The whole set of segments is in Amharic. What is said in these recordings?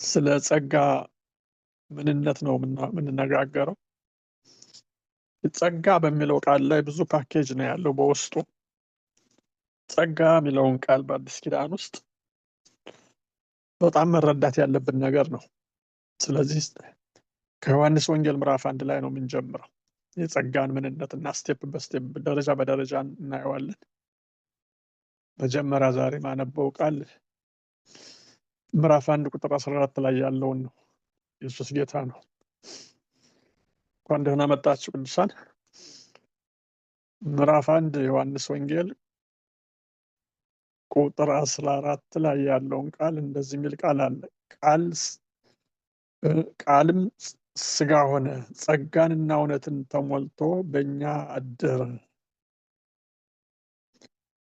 ስለ ጸጋ ምንነት ነው የምንነጋገረው። ጸጋ በሚለው ቃል ላይ ብዙ ፓኬጅ ነው ያለው በውስጡ። ጸጋ የሚለውን ቃል በአዲስ ኪዳን ውስጥ በጣም መረዳት ያለብን ነገር ነው። ስለዚህ ከዮሐንስ ወንጌል ምዕራፍ 1 ላይ ነው የምንጀምረው። የጸጋን ምንነትና ስቴፕ በስቴፕ ደረጃ በደረጃ እናየዋለን። መጀመሪያ ዛሬ ማነበው ቃል ምዕራፍ 1 ቁጥር 14 ላይ ያለውን ነው። ኢየሱስ ጌታ ነው። እንኳን ደህና መጣችሁ ቅዱሳን። ምዕራፍ 1 ዮሐንስ ወንጌል ቁጥር 14 ላይ ያለውን ቃል እንደዚህ የሚል ቃል አለ። ቃልም ሥጋ ሆነ፣ ጸጋንና እውነትን ተሞልቶ በእኛ አደረ።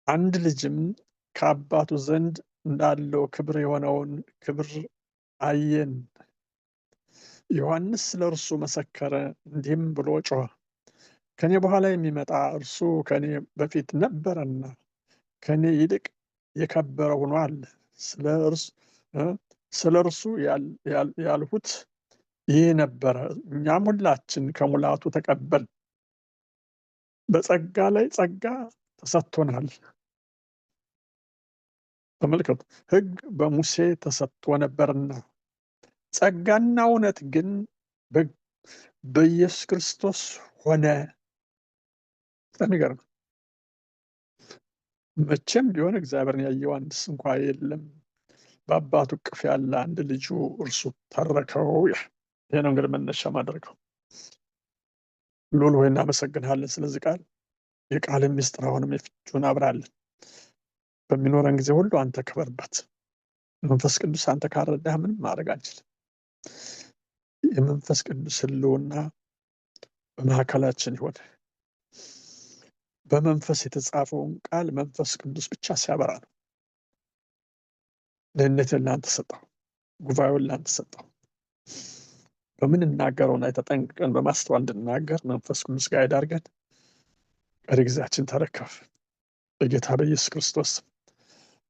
አንድ ልጅም ከአባቱ ዘንድ እንዳለው ክብር የሆነውን ክብር አየን። ዮሐንስ ስለ እርሱ መሰከረ፣ እንዲህም ብሎ ጮኸ፣ ከኔ በኋላ የሚመጣ እርሱ ከኔ በፊት ነበረና ከኔ ይልቅ የከበረ ሆኗል። ስለ እርሱ ያልሁት ይህ ነበረ። እኛም ሁላችን ከሙላቱ ተቀበል፣ በጸጋ ላይ ጸጋ ተሰጥቶናል። ተመልከቱ፣ ሕግ በሙሴ ተሰጥቶ ነበርና ጸጋና እውነት ግን በኢየሱስ ክርስቶስ ሆነ። በጣም ይገርም። መቼም ቢሆን እግዚአብሔርን ያየው አንድስ እንኳ የለም፣ በአባቱ እቅፍ ያለ አንድ ልጁ እርሱ ተረከው። ይሄ ነው እንግዲህ መነሻ ማድረገው። ሉል ሆይ እናመሰግንሃለን ስለዚህ ቃል። የቃልን ምስጢር አሁንም የፍቹን አብራለን። በሚኖረን ጊዜ ሁሉ አንተ ክበርበት። መንፈስ ቅዱስ አንተ ካረዳህ ምንም ማድረግ አንችልም። የመንፈስ ቅዱስ ሕልውና በመካከላችን ይሆን። በመንፈስ የተጻፈውን ቃል መንፈስ ቅዱስ ብቻ ሲያበራ ነው። ደህንነትን ለአንተ ሰጠው፣ ጉባኤውን ለአንተ ሰጠው። በምን እናገረውና የተጠንቅቀን በማስተዋል እንድናገር መንፈስ ቅዱስ ጋር ያዳርገን። ቀሪ ጊዜያችን ተረከብ በጌታ በኢየሱስ ክርስቶስ።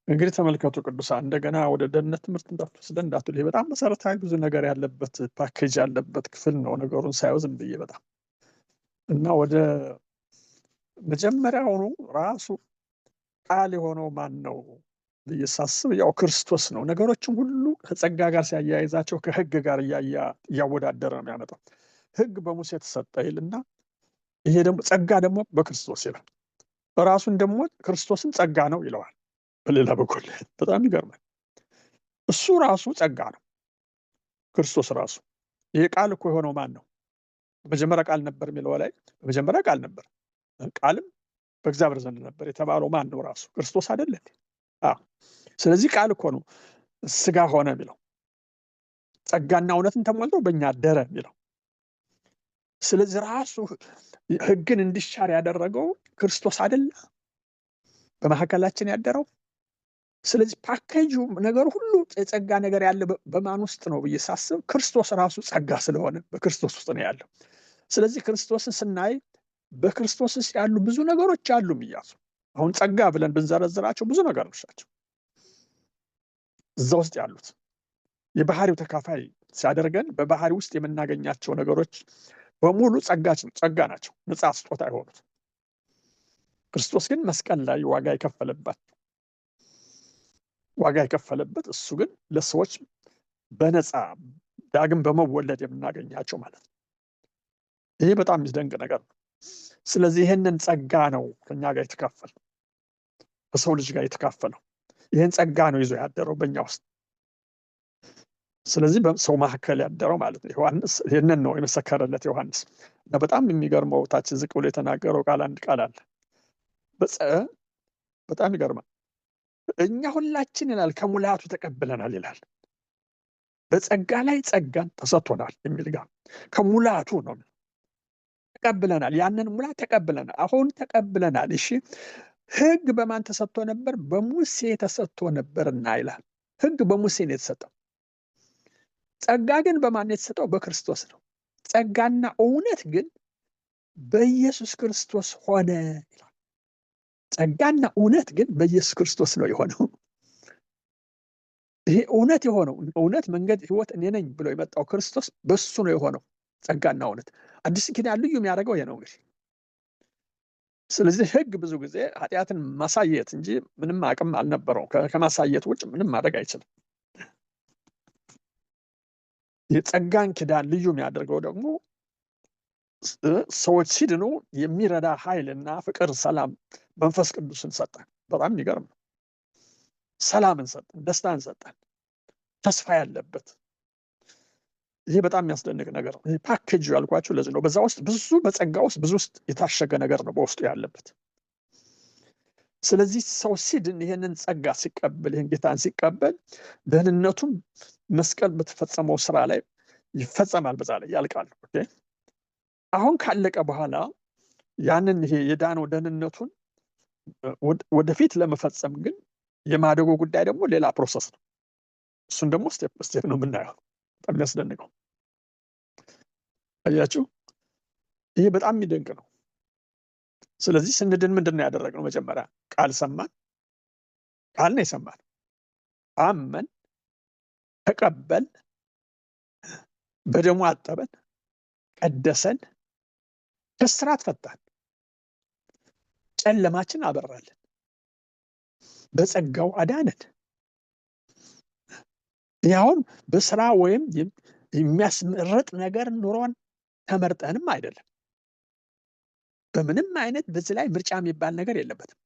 እንግዲህ ተመልከቱ ቅዱሳን፣ እንደገና ወደ ደህንነት ትምህርት እንዳትወስደን እንዳትሉ። ይሄ በጣም መሰረታዊ ብዙ ነገር ያለበት ፓኬጅ ያለበት ክፍል ነው። ነገሩን ሳይው ዝም ብዬ በጣም እና ወደ መጀመሪያውኑ ራሱ ቃል የሆነው ማን ነው ብዬ ሳስብ ያው ክርስቶስ ነው። ነገሮችን ሁሉ ከጸጋ ጋር ሲያያይዛቸው ከሕግ ጋር እያወዳደረ ነው ያመጣው። ሕግ በሙሴ ተሰጠ ይልና ይሄ ደግሞ ጸጋ ደግሞ በክርስቶስ ይላል። ራሱን ደግሞ ክርስቶስን ጸጋ ነው ይለዋል። በሌላ በኩል በጣም ይገርማል። እሱ ራሱ ጸጋ ነው፣ ክርስቶስ ራሱ። ይሄ ቃል እኮ የሆነው ማን ነው? በመጀመሪያ ቃል ነበር የሚለው ላይ በመጀመሪያ ቃል ነበር፣ ቃልም በእግዚአብሔር ዘንድ ነበር የተባለው ማን ነው? ራሱ ክርስቶስ አይደለ? ስለዚህ ቃል እኮ ነው ሥጋ ሆነ የሚለው፣ ጸጋና እውነትን ተሞልቶ በእኛ አደረ የሚለው። ስለዚህ ራሱ ሕግን እንዲሻር ያደረገው ክርስቶስ አይደለ በመካከላችን ያደረው። ስለዚህ ፓኬጁ ነገር ሁሉ የጸጋ ነገር ያለ በማን ውስጥ ነው ብዬ ሳስብ ክርስቶስ ራሱ ጸጋ ስለሆነ በክርስቶስ ውስጥ ነው ያለው። ስለዚህ ክርስቶስን ስናይ በክርስቶስ ውስጥ ያሉ ብዙ ነገሮች አሉ ብያሱ። አሁን ጸጋ ብለን ብንዘረዝራቸው ብዙ ነገሮች ናቸው እዛ ውስጥ ያሉት። የባህሪው ተካፋይ ሲያደርገን በባህሪ ውስጥ የምናገኛቸው ነገሮች በሙሉ ጸጋ ናቸው፣ ነፃ ስጦታ የሆኑት። ክርስቶስ ግን መስቀል ላይ ዋጋ የከፈለበት እሱ ግን ለሰዎች በነፃ ዳግም በመወለድ የምናገኛቸው ማለት ነው። ይሄ በጣም የሚደንቅ ነገር ነው። ስለዚህ ይህንን ጸጋ ነው ከኛ ጋር የተካፈለው፣ በሰው ልጅ ጋር የተካፈለው። ይህን ጸጋ ነው ይዞ ያደረው በእኛ ውስጥ። ስለዚህ በሰው መካከል ያደረው ማለት ነው። ዮሐንስ ይህንን ነው የመሰከረለት ዮሐንስ። እና በጣም የሚገርመው ታች ዝቅ ብሎ የተናገረው ቃል አንድ ቃል አለ። በጣም ይገርማል። እኛ ሁላችን ይላል ከሙላቱ ተቀብለናል ይላል። በጸጋ ላይ ጸጋን ተሰጥቶናል የሚል ጋር ከሙላቱ ነው ተቀብለናል። ያንን ሙላት ተቀብለናል። አሁን ተቀብለናል። እሺ፣ ሕግ በማን ተሰጥቶ ነበር? በሙሴ ተሰጥቶ ነበርና ይላል። ሕግ በሙሴ ነው የተሰጠው። ጸጋ ግን በማን ነው የተሰጠው? በክርስቶስ ነው። ጸጋና እውነት ግን በኢየሱስ ክርስቶስ ሆነ ይላል። ጸጋና እውነት ግን በኢየሱስ ክርስቶስ ነው የሆነው። ይሄ እውነት የሆነው እውነት መንገድ ህይወት እኔ ነኝ ብሎ የመጣው ክርስቶስ በሱ ነው የሆነው ጸጋና እውነት። አዲስ ኪዳን ልዩ የሚያደርገው ይሄ ነው እንግዲህ። ስለዚህ ህግ ብዙ ጊዜ ኃጢአትን ማሳየት እንጂ ምንም አቅም አልነበረው። ከማሳየት ውጭ ምንም ማድረግ አይችልም። የጸጋን ኪዳን ልዩ የሚያደርገው ደግሞ ሰዎች ሲድኑ የሚረዳ ኃይልና ፍቅር፣ ሰላም፣ መንፈስ ቅዱስን ሰጠን። በጣም የሚገርም ነው። ሰላምን ሰጠን፣ ደስታን ሰጠን፣ ተስፋ ያለበት። ይሄ በጣም የሚያስደንቅ ነገር ነው። ፓኬጅ ያልኳችሁ ለዚህ ነው። በዛ ውስጥ ብዙ በጸጋ ውስጥ ብዙ ውስጥ የታሸገ ነገር ነው በውስጡ ያለበት። ስለዚህ ሰው ሲድን ይሄንን ጸጋ ሲቀበል፣ ይሄን ጌታን ሲቀበል ደህንነቱም መስቀል በተፈጸመው ስራ ላይ ይፈጸማል፣ በዛ ላይ ያልቃል። ኦኬ አሁን ካለቀ በኋላ ያንን ይሄ የዳነው ደህንነቱን ወደፊት ለመፈጸም ግን የማደጎ ጉዳይ ደግሞ ሌላ ፕሮሰስ ነው። እሱን ደግሞ ስቴፕ ስቴፕ ነው የምናየው። በጣም የሚያስደንቀው አያችሁ፣ ይሄ በጣም የሚደንቅ ነው። ስለዚህ ስንድን ምንድን ነው ያደረግነው? መጀመሪያ ቃል ሰማን። ቃል ነው የሰማን፣ አመን፣ ተቀበል፣ በደሙ አጠበን፣ ቀደሰን፣ ከስራት ፈታን፣ ጨለማችን አበራለን፣ በጸጋው አዳነን። ያውን በስራ ወይም የሚያስመርጥ ነገር ኑሮን ተመርጠንም አይደለም። በምንም አይነት በዚህ ላይ ምርጫ የሚባል ነገር የለበትም።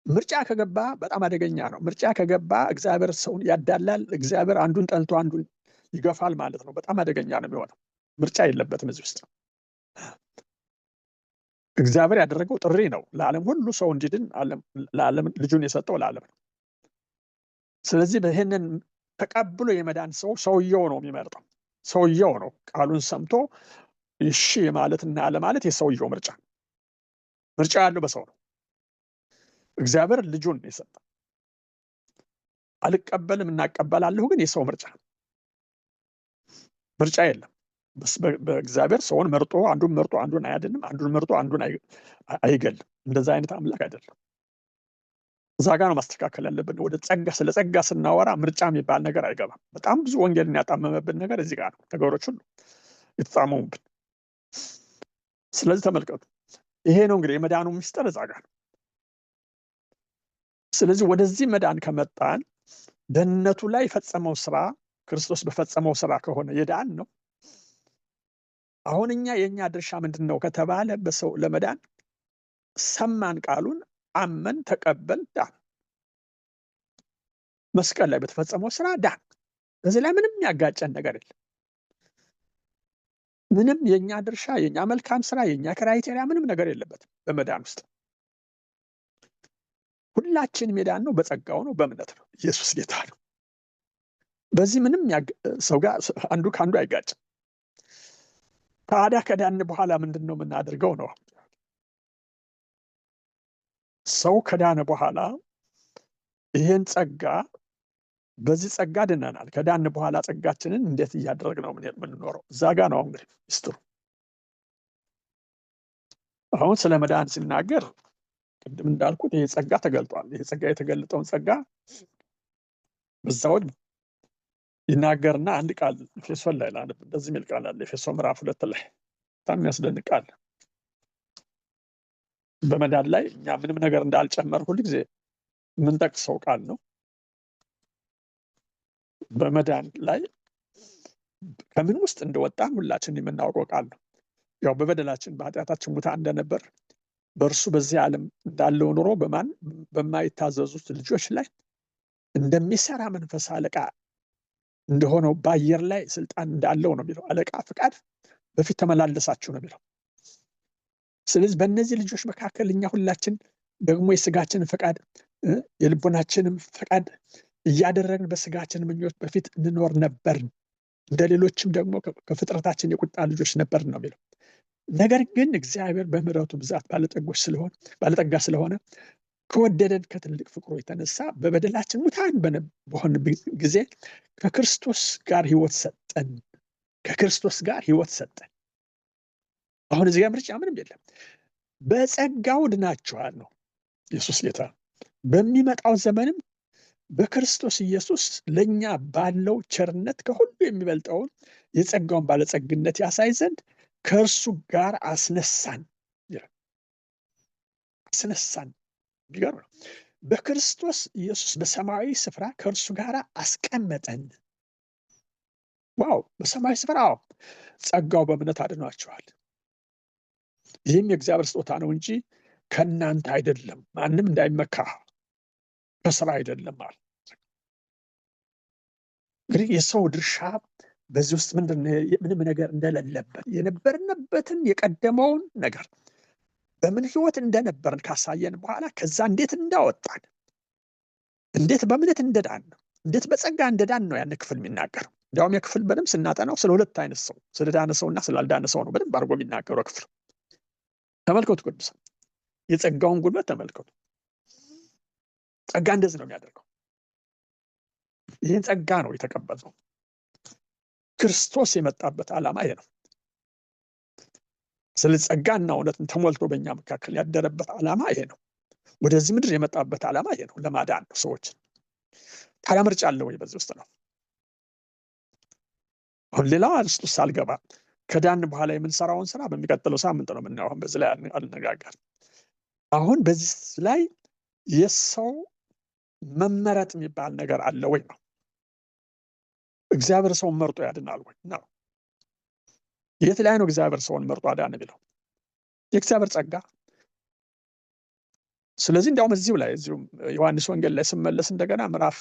ምርጫ ከገባ በጣም አደገኛ ነው። ምርጫ ከገባ እግዚአብሔር ሰውን ያዳላል። እግዚአብሔር አንዱን ጠልቶ አንዱን ይገፋል ማለት ነው። በጣም አደገኛ ነው የሚሆነው። ምርጫ የለበትም እዚህ ውስጥ። እግዚአብሔር ያደረገው ጥሪ ነው፣ ለዓለም ሁሉ ሰው እንዲድን ለዓለም ልጁን የሰጠው ለዓለም ነው። ስለዚህ በይህንን ተቀብሎ የመዳን ሰውየው ነው የሚመርጠው። ሰውየው ነው ቃሉን ሰምቶ እሺ ማለትና አለማለት የሰውየው ምርጫ ያለው በሰው ነው። እግዚአብሔር ልጁን የሰጠው አልቀበልም እናቀበላለሁ ግን የሰው ምርጫ የለም። በእግዚአብሔር ሰውን መርጦ አንዱን አያድንም፣ አንዱን መርጦ አንዱን አይገልም። እንደዛ አይነት አምላክ አይደለም። እዛ ጋ ነው ማስተካከል ያለብን። ወደ ስለ ጸጋ ስናወራ ምርጫ የሚባል ነገር አይገባም። በጣም ብዙ ወንጌልን ያጣመመብን ነገር እዚህ ጋር ነው። ነገሮች ሁሉ የተጣመሙብን። ስለዚህ ተመልከቱ፣ ይሄ ነው እንግዲህ የመዳኑ ምስጢር እዛ ጋር ነው። ስለዚህ ወደዚህ መዳን ከመጣን ደህንነቱ ላይ የፈጸመው ስራ ክርስቶስ በፈጸመው ስራ ከሆነ የዳን ነው። አሁን የኛ ድርሻ ምንድን ነው ከተባለ በሰው ለመዳን ሰማን፣ ቃሉን አመን፣ ተቀበል፣ ዳን። መስቀል ላይ በተፈጸመው ስራ ዳን። በዚህ ላይ ምንም ያጋጨን ነገር የለም። ምንም የኛ ድርሻ፣ የኛ መልካም ስራ፣ የኛ ክራይቴሪያ ምንም ነገር የለበትም በመዳን ውስጥ። ሁላችንም የዳን ነው በጸጋው ነው፣ በእምነት ነው። ኢየሱስ ጌታ ነው። በዚህ ምንም ሰው ጋር አንዱ ከአንዱ አይጋጭም። ታዲያ ከዳን በኋላ ምንድን ነው የምናደርገው ነው? ሰው ከዳነ በኋላ ይሄን ጸጋ፣ በዚህ ጸጋ ድነናል። ከዳን በኋላ ጸጋችንን እንዴት እያደረግነው የምንኖረው? እዛ ጋ ነው እንግዲህ ሚስጥሩ። አሁን ስለ መዳን ሲናገር ቅድም እንዳልኩት ይሄ ጸጋ ተገልጧል። ይሄ ጸጋ የተገለጠውን ጸጋ በዛው ይናገርና አንድ ቃል ኤፌሶን ላይ ላነብ። እንደዚህ የሚል ቃል አለ ኤፌሶን ምዕራፍ 2 ላይ በጣም የሚያስደንቅ ቃል። በመዳን ላይ እኛ ምንም ነገር እንዳልጨመር ሁሉ ጊዜ የምንጠቅሰው ቃል ነው። በመዳን ላይ ከምን ውስጥ እንደወጣን ሁላችን የምናውቀው ቃል ነው። ያው በበደላችን በኃጢአታችን ሙታን እንደነበር በእርሱ በዚህ ዓለም እንዳለው ኑሮ በማይታዘዙት ልጆች ላይ እንደሚሰራ መንፈስ አለቃ እንደሆነው በአየር ላይ ስልጣን እንዳለው ነው የሚለው። አለቃ ፍቃድ በፊት ተመላለሳችሁ ነው የሚለው። ስለዚህ በእነዚህ ልጆች መካከል እኛ ሁላችን ደግሞ የስጋችንን ፈቃድ የልቦናችንም ፈቃድ እያደረግን በስጋችን ምኞት በፊት እንኖር ነበር፣ እንደ ሌሎችም ደግሞ ከፍጥረታችን የቁጣ ልጆች ነበር ነው የሚለው። ነገር ግን እግዚአብሔር በምሕረቱ ብዛት ባለጠጋ ስለሆነ ከወደደን ከትልቅ ፍቅሩ የተነሳ በበደላችን ሙታን በሆን ጊዜ ከክርስቶስ ጋር ሕይወት ሰጠን። አሁን እዚህ ጋር ምርጫ ምንም የለም። በጸጋው ድናችኋል ነው። ኢየሱስ ጌታ። በሚመጣው ዘመንም በክርስቶስ ኢየሱስ ለኛ ባለው ቸርነት ከሁሉ የሚበልጠውን የጸጋውን ባለጸግነት ያሳይ ዘንድ ከእርሱ ጋር አስነሳን ይላል። አስነሳን ቢገርም ነው። በክርስቶስ ኢየሱስ በሰማያዊ ስፍራ ከእርሱ ጋር አስቀመጠን። ዋው! በሰማያዊ ስፍራ። አዎ፣ ጸጋው በእምነት አድኗቸዋል። ይህም የእግዚአብሔር ስጦታ ነው እንጂ ከእናንተ አይደለም፣ ማንም እንዳይመካ በስራ አይደለም ማለት። እንግዲህ የሰው ድርሻ በዚህ ውስጥ ምንም ነገር እንደሌለበት የነበርንበትን የቀደመውን ነገር በምን ህይወት እንደነበርን ካሳየን በኋላ ከዛ እንዴት እንዳወጣን፣ እንዴት በእምነት እንደዳን ነው፣ እንዴት በጸጋ እንደዳን ነው ያን ክፍል የሚናገረው። እንዲያውም የክፍል በደንብ ስናጠናው ስለ ሁለት አይነት ሰው፣ ስለ ዳነ ሰውና ስላልዳነ ሰው ነው በደንብ አድርጎ የሚናገረው ክፍል። ተመልከቱ ቅዱሳን፣ የጸጋውን ጉልበት ተመልከቱ። ጸጋ እንደዚህ ነው የሚያደርገው። ይህን ጸጋ ነው የተቀበልነው። ክርስቶስ የመጣበት ዓላማ ይሄ ነው። ስለ ጸጋና እውነትን ተሞልቶ በእኛ መካከል ያደረበት ዓላማ ይሄ ነው። ወደዚህ ምድር የመጣበት ዓላማ ይሄ ነው፣ ለማዳን ነው ሰዎችን። ታዲያ ምርጫ አለ ወይ በዚህ ውስጥ ነው? አሁን ሌላው አርስቱ ሳልገባ ከዳን በኋላ የምንሰራውን ስራ በሚቀጥለው ሳምንት ነው የምናየው። አሁን በዚህ ላይ አልነጋገር። አሁን በዚህ ላይ የሰው መመረጥ የሚባል ነገር አለ ወይ ነው። እግዚአብሔር ሰውን መርጦ ያድናል ወይ ነው። የት ላይ ነው እግዚአብሔር ሰውን መርጦ አዳነ የሚለው? የእግዚአብሔር ጸጋ። ስለዚህ እንዲያውም እዚሁ ላይ እዚሁ ዮሐንስ ወንጌል ላይ ስመለስ እንደገና ምዕራፍ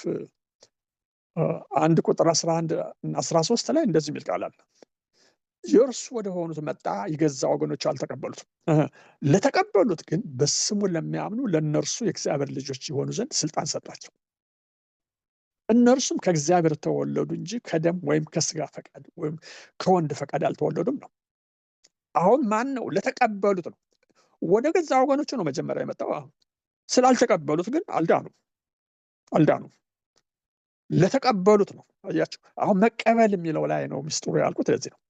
1 ቁጥር 11 እና 13 ላይ እንደዚህ የሚል ቃል አለ። የእርሱ ወደ ሆኑት መጣ፣ የገዛ ወገኖች አልተቀበሉትም። ለተቀበሉት ግን በስሙ ለሚያምኑ ለእነርሱ የእግዚአብሔር ልጆች የሆኑ ዘንድ ስልጣን ሰጣቸው። እነርሱም ከእግዚአብሔር ተወለዱ እንጂ ከደም ወይም ከስጋ ፈቃድ ወይም ከወንድ ፈቃድ አልተወለዱም ነው። አሁን ማን ነው? ለተቀበሉት ነው። ወደ ገዛ ወገኖቹ ነው መጀመሪያ የመጣው። ስላልተቀበሉት ግን አልዳኑም። ለተቀበሉት ነው። አያችሁ፣ አሁን መቀበል የሚለው ላይ ነው ምስጢሩ ያልኩት። ለዚህ ነው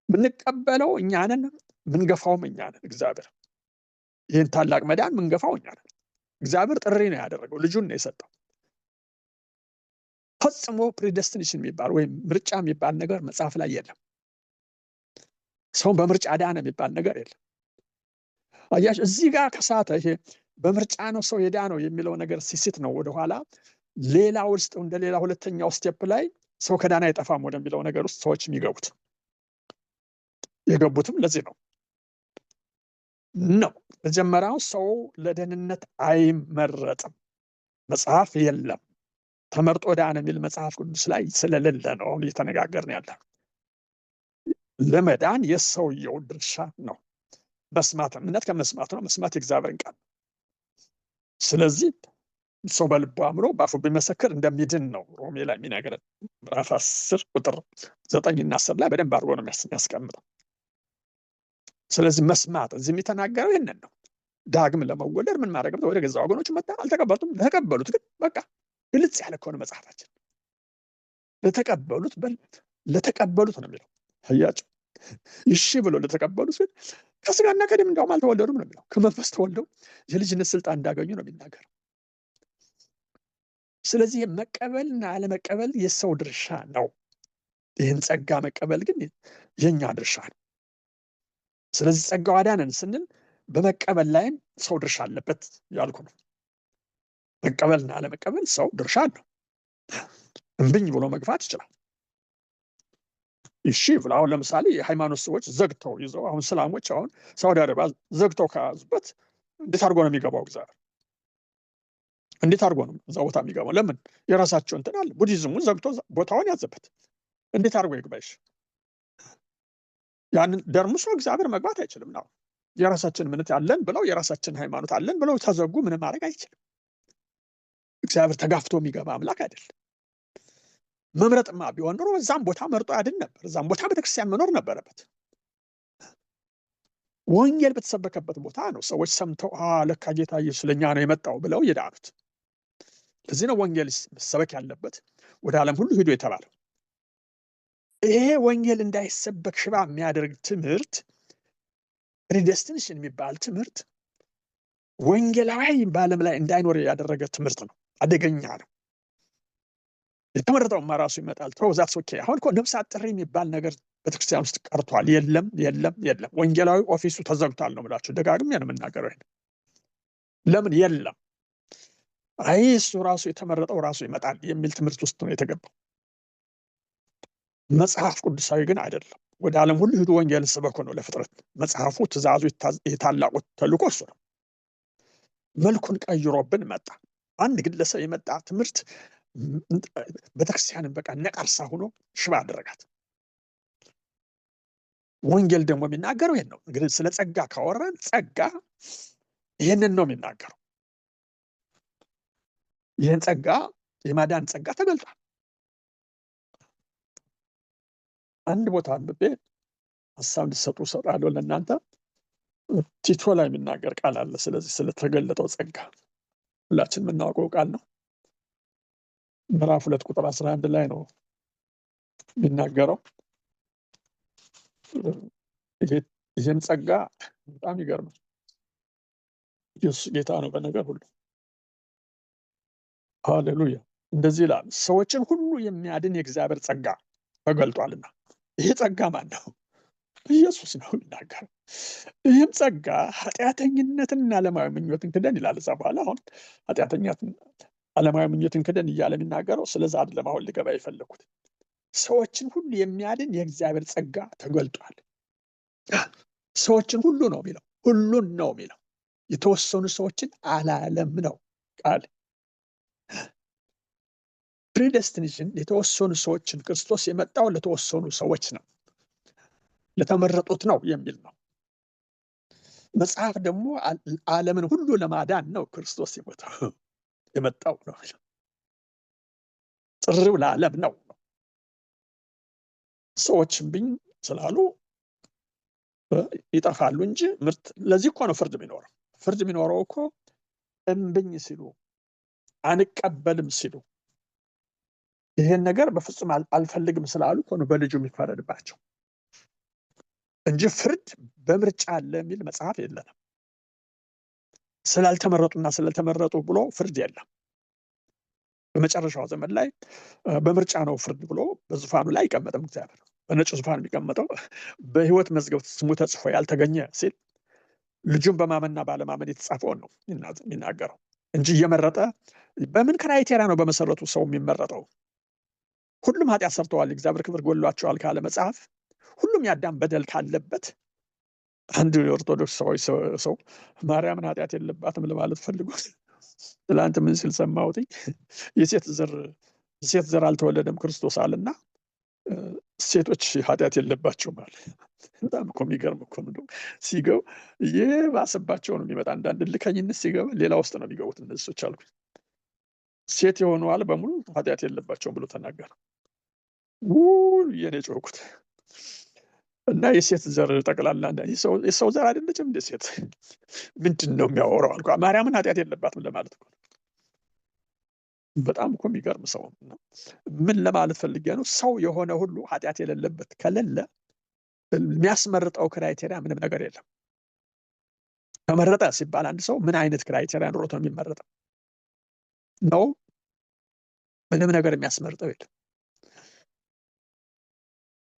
ምንቀበለው እኛ ነን፣ ምንገፋውም እኛ ነን። እግዚአብሔር ይህን ታላቅ መዳን ምንገፋው እኛ ነን። እግዚአብሔር ጥሪ ነው ያደረገው፣ ልጁን ነው የሰጠው። ፈጽሞ ፕሪደስቲኔሽን የሚባል ወይም ምርጫ የሚባል ነገር መጽሐፍ ላይ የለም። ሰውን በምርጫ ዳነ የሚባል ነገር የለም። አያችሁ፣ እዚህ ጋር ከሳተ ይሄ በምርጫ ነው ሰው የዳነው የሚለው ነገር ሲስት ነው ወደኋላ ሌላ ውስጥ እንደ ሌላ ሁለተኛው ስቴፕ ላይ ሰው ከዳነ አይጠፋም ወደሚለው ነገር ውስጥ ሰዎች የሚገቡት የገቡትም ለዚህ ነው። መጀመሪያው ሰው ለደህንነት አይመረጥም፣ መጽሐፍ የለም። ተመርጦ ዳነ የሚል መጽሐፍ ቅዱስ ላይ ስለሌለ ነው አሁን እየተነጋገርን ያለ። ለመዳን የሰውየው ድርሻ ነው። መስማት፣ እምነት ከመስማት ነው። መስማት የእግዚአብሔርን ቃል። ስለዚህ ሰው በልቡ አምኖ በአፉ ቢመሰክር እንደሚድን ነው ሮሜ ላይ የሚነግረን። ምዕራፍ 10 ቁጥር 9 እና 10 ላይ በደንብ አድርጎ ነው የሚያስቀምጠው። ስለዚህ መስማት እዚህ የሚተናገረው ይህንን ነው። ዳግም ለመወለድ ምን ማድረግ ነው? ወደ ገዛ ወገኖች መጣ፣ አልተቀበሉትም። ለተቀበሉት ግን በቃ ግልጽ ያለ ከሆነ መጽሐፋችን ለተቀበሉት ነው የሚለው። አያችሁ፣ እሺ ብሎ ለተቀበሉት ግን ከስጋና ከደም እንዳውም አልተወለዱም ነው የሚለው። ከመንፈስ ተወልደው የልጅነት ስልጣን እንዳገኙ ነው የሚናገረው። ስለዚህ መቀበልና አለመቀበል የሰው ድርሻ ነው። ይህን ጸጋ መቀበል ግን የኛ ድርሻ ነው። ስለዚህ ጸጋው አዳነን ስንል በመቀበል ላይም ሰው ድርሻ አለበት ያልኩ ነው። መቀበልና አለመቀበል ሰው ድርሻ አለው። እምብኝ ብሎ መግፋት ይችላል። እሺ ብሎ አሁን ለምሳሌ የሃይማኖት ሰዎች ዘግተው ይዘው አሁን እስላሞች አሁን ሳውዲ አረቢያ ዘግተው ከያዙበት እንዴት አድርጎ ነው የሚገባው? እግዚአብሔር እንዴት አድርጎ ነው እዛ ቦታ የሚገባው? ለምን? የራሳቸው እንትን አለ። ቡዲዝሙን ዘግቶ ቦታውን ያዘበት እንዴት አድርጎ ይግባሽ? ያንን ደርምሶ እግዚአብሔር መግባት አይችልም ነው። የራሳችን እምነት አለን ብለው የራሳችን ሃይማኖት አለን ብለው ተዘጉ። ምንም ማድረግ አይችልም። እግዚአብሔር ተጋፍቶ የሚገባ አምላክ አይደለም። መምረጥማ ቢሆን ኖሮ እዛም ቦታ መርጦ ያድን ነበር። እዛም ቦታ ቤተክርስቲያን መኖር ነበረበት። ወንጌል በተሰበከበት ቦታ ነው ሰዎች ሰምተው ለካ ጌታ ኢየሱስ ለኛ ነው የመጣው ብለው የዳኑት። ለዚህ ነው ወንጌል መሰበክ ያለበት ወደ ዓለም ሁሉ ሂዱ የተባለው። ይሄ ወንጌል እንዳይሰበክ ሽባ የሚያደርግ ትምህርት፣ ፕሪደስቲኔሽን የሚባል ትምህርት፣ ወንጌላዊ በዓለም ላይ እንዳይኖር ያደረገ ትምህርት ነው። አደገኛ ነው። የተመረጠውማ ራሱ ይመጣል። ተወዛት ኦኬ። አሁን እኮ ነፍሳት ጥሪ የሚባል ነገር ቤተክርስቲያን ውስጥ ቀርቷል። የለም የለም የለም። ወንጌላዊ ኦፊሱ ተዘግቷል ነው የምላችሁ። ደጋግሜ ነው የምናገረው። ለምን የለም? አይ እሱ ራሱ የተመረጠው ራሱ ይመጣል የሚል ትምህርት ውስጥ ነው የተገባው። መጽሐፍ ቅዱሳዊ ግን አይደለም። ወደ ዓለም ሁሉ ሂዱ ወንጌልን ስበኩ ነው ለፍጥረት። መጽሐፉ ትእዛዙ የታላቁ ተልእኮ እሱ ነው። መልኩን ቀይሮብን መጣ። አንድ ግለሰብ የመጣ ትምህርት ቤተክርስቲያንን በቃ ነቀርሳ ሆኖ ሽባ አደረጋት። ወንጌል ደግሞ የሚናገረው ይሄን ነው። እንግዲህ ስለ ጸጋ ካወራን ጸጋ ይሄንን ነው የሚናገረው። ይህን ጸጋ የማዳን ጸጋ ተገልጧል። አንድ ቦታ አንብቤ ሀሳብ እንድትሰጡ እሰጣለሁ ለእናንተ። ቲቶ ላይ የሚናገር ቃል አለ። ስለዚህ ስለተገለጠው ጸጋ ሁላችን የምናውቀው ቃል ነው። ምዕራፍ 2 ቁጥር 11 ላይ ነው የሚናገረው። ይህም ጸጋ በጣም ይገርማል። ኢየሱስ ጌታ ነው በነገር ሁሉ። ሃሌሉያ። እንደዚህ ይላል፣ ሰዎችን ሁሉ የሚያድን የእግዚአብሔር ጸጋ ተገልጧልና። ይሄ ጸጋ ማን ነው? ኢየሱስ ነው የሚናገረው። ይህም ጸጋ ኃጢአተኝነትንና ዓለማዊ ምኞትን ክደን ይላል። እዛ በኋላ አሁን ኃጢአተኛትን ዓለማዊ ምኞትን ክደን እያለ የሚናገረው ስለዛ አይደለም። አሁን ልገባ የፈለኩት ሰዎችን ሁሉ የሚያድን የእግዚአብሔር ጸጋ ተገልጧል። ሰዎችን ሁሉ ነው የሚለው፣ ሁሉን ነው የሚለው። የተወሰኑ ሰዎችን አላለም ነው ቃል። ፕሪደስቲኔሽን የተወሰኑ ሰዎችን፣ ክርስቶስ የመጣው ለተወሰኑ ሰዎች ነው፣ ለተመረጡት ነው የሚል ነው። መጽሐፍ ደግሞ ዓለምን ሁሉ ለማዳን ነው ክርስቶስ የመጣው ነው። ጥሪው ለዓለም ነው። ሰዎች እምቢኝ ስላሉ ይጠፋሉ እንጂ ምርት። ለዚህ እኮ ነው ፍርድ የሚኖረው። ፍርድ የሚኖረው እኮ እምቢኝ ሲሉ፣ አንቀበልም ሲሉ፣ ይሄን ነገር በፍጹም አልፈልግም ስላሉ እኮ ነው በልጁ የሚፈረድባቸው እንጂ ፍርድ በምርጫ አለ የሚል መጽሐፍ የለንም። ስላልተመረጡና ስለተመረጡ ብሎ ፍርድ የለም። በመጨረሻው ዘመን ላይ በምርጫ ነው ፍርድ ብሎ በዙፋኑ ላይ አይቀመጥም እግዚአብሔር። በነጭ ዙፋን የሚቀመጠው በሕይወት መዝገብ ስሙ ተጽፎ ያልተገኘ ሲል ልጁን በማመንና ባለማመን የተጻፈውን ነው የሚናገረው እንጂ እየመረጠ በምን ክራይቴሪያ ነው በመሰረቱ ሰው የሚመረጠው? ሁሉም ኃጢአት ሰርተዋል፣ እግዚአብሔር ክብር ጎድሏቸዋል ካለ መጽሐፍ፣ ሁሉም የአዳም በደል ካለበት አንድ የኦርቶዶክስ ሰው ማርያምን ኃጢአት የለባትም ለማለት ፈልጎ ትላንት ምን ሲል ሰማሁት? የሴት ዘር አልተወለደም ክርስቶስ አለና ሴቶች ኃጢአት የለባቸውም አለ። በጣም እኮ የሚገርም እኮ ነው። ሲገቡ የባሰባቸው ነው የሚመጣ። አንዳንድ ልከኝነት ሲገባ ሌላ ውስጥ ነው የሚገቡት እነዚህ ሰዎች አልኩኝ። ሴት የሆነዋል በሙሉ ኃጢአት የለባቸውም ብሎ ተናገረ። የኔ ጮኩት እና የሴት ዘር ጠቅላላ የሰው ዘር አይደለችም እንደ ሴት ምንድን ነው የሚያወራው አልኩ። ማርያምን ኃጢአት የለባትም ለማለት እኮ። በጣም እኮ የሚገርም ሰው ነው። ምን ለማለት ፈልጌ ነው? ሰው የሆነ ሁሉ ኃጢአት የሌለበት ከሌለ የሚያስመርጠው ክራይቴሪያ ምንም ነገር የለም። ተመረጠ ሲባል አንድ ሰው ምን አይነት ክራይቴሪያ ኑሮት ነው የሚመረጠው? ነው ምንም ነገር የሚያስመርጠው የለም።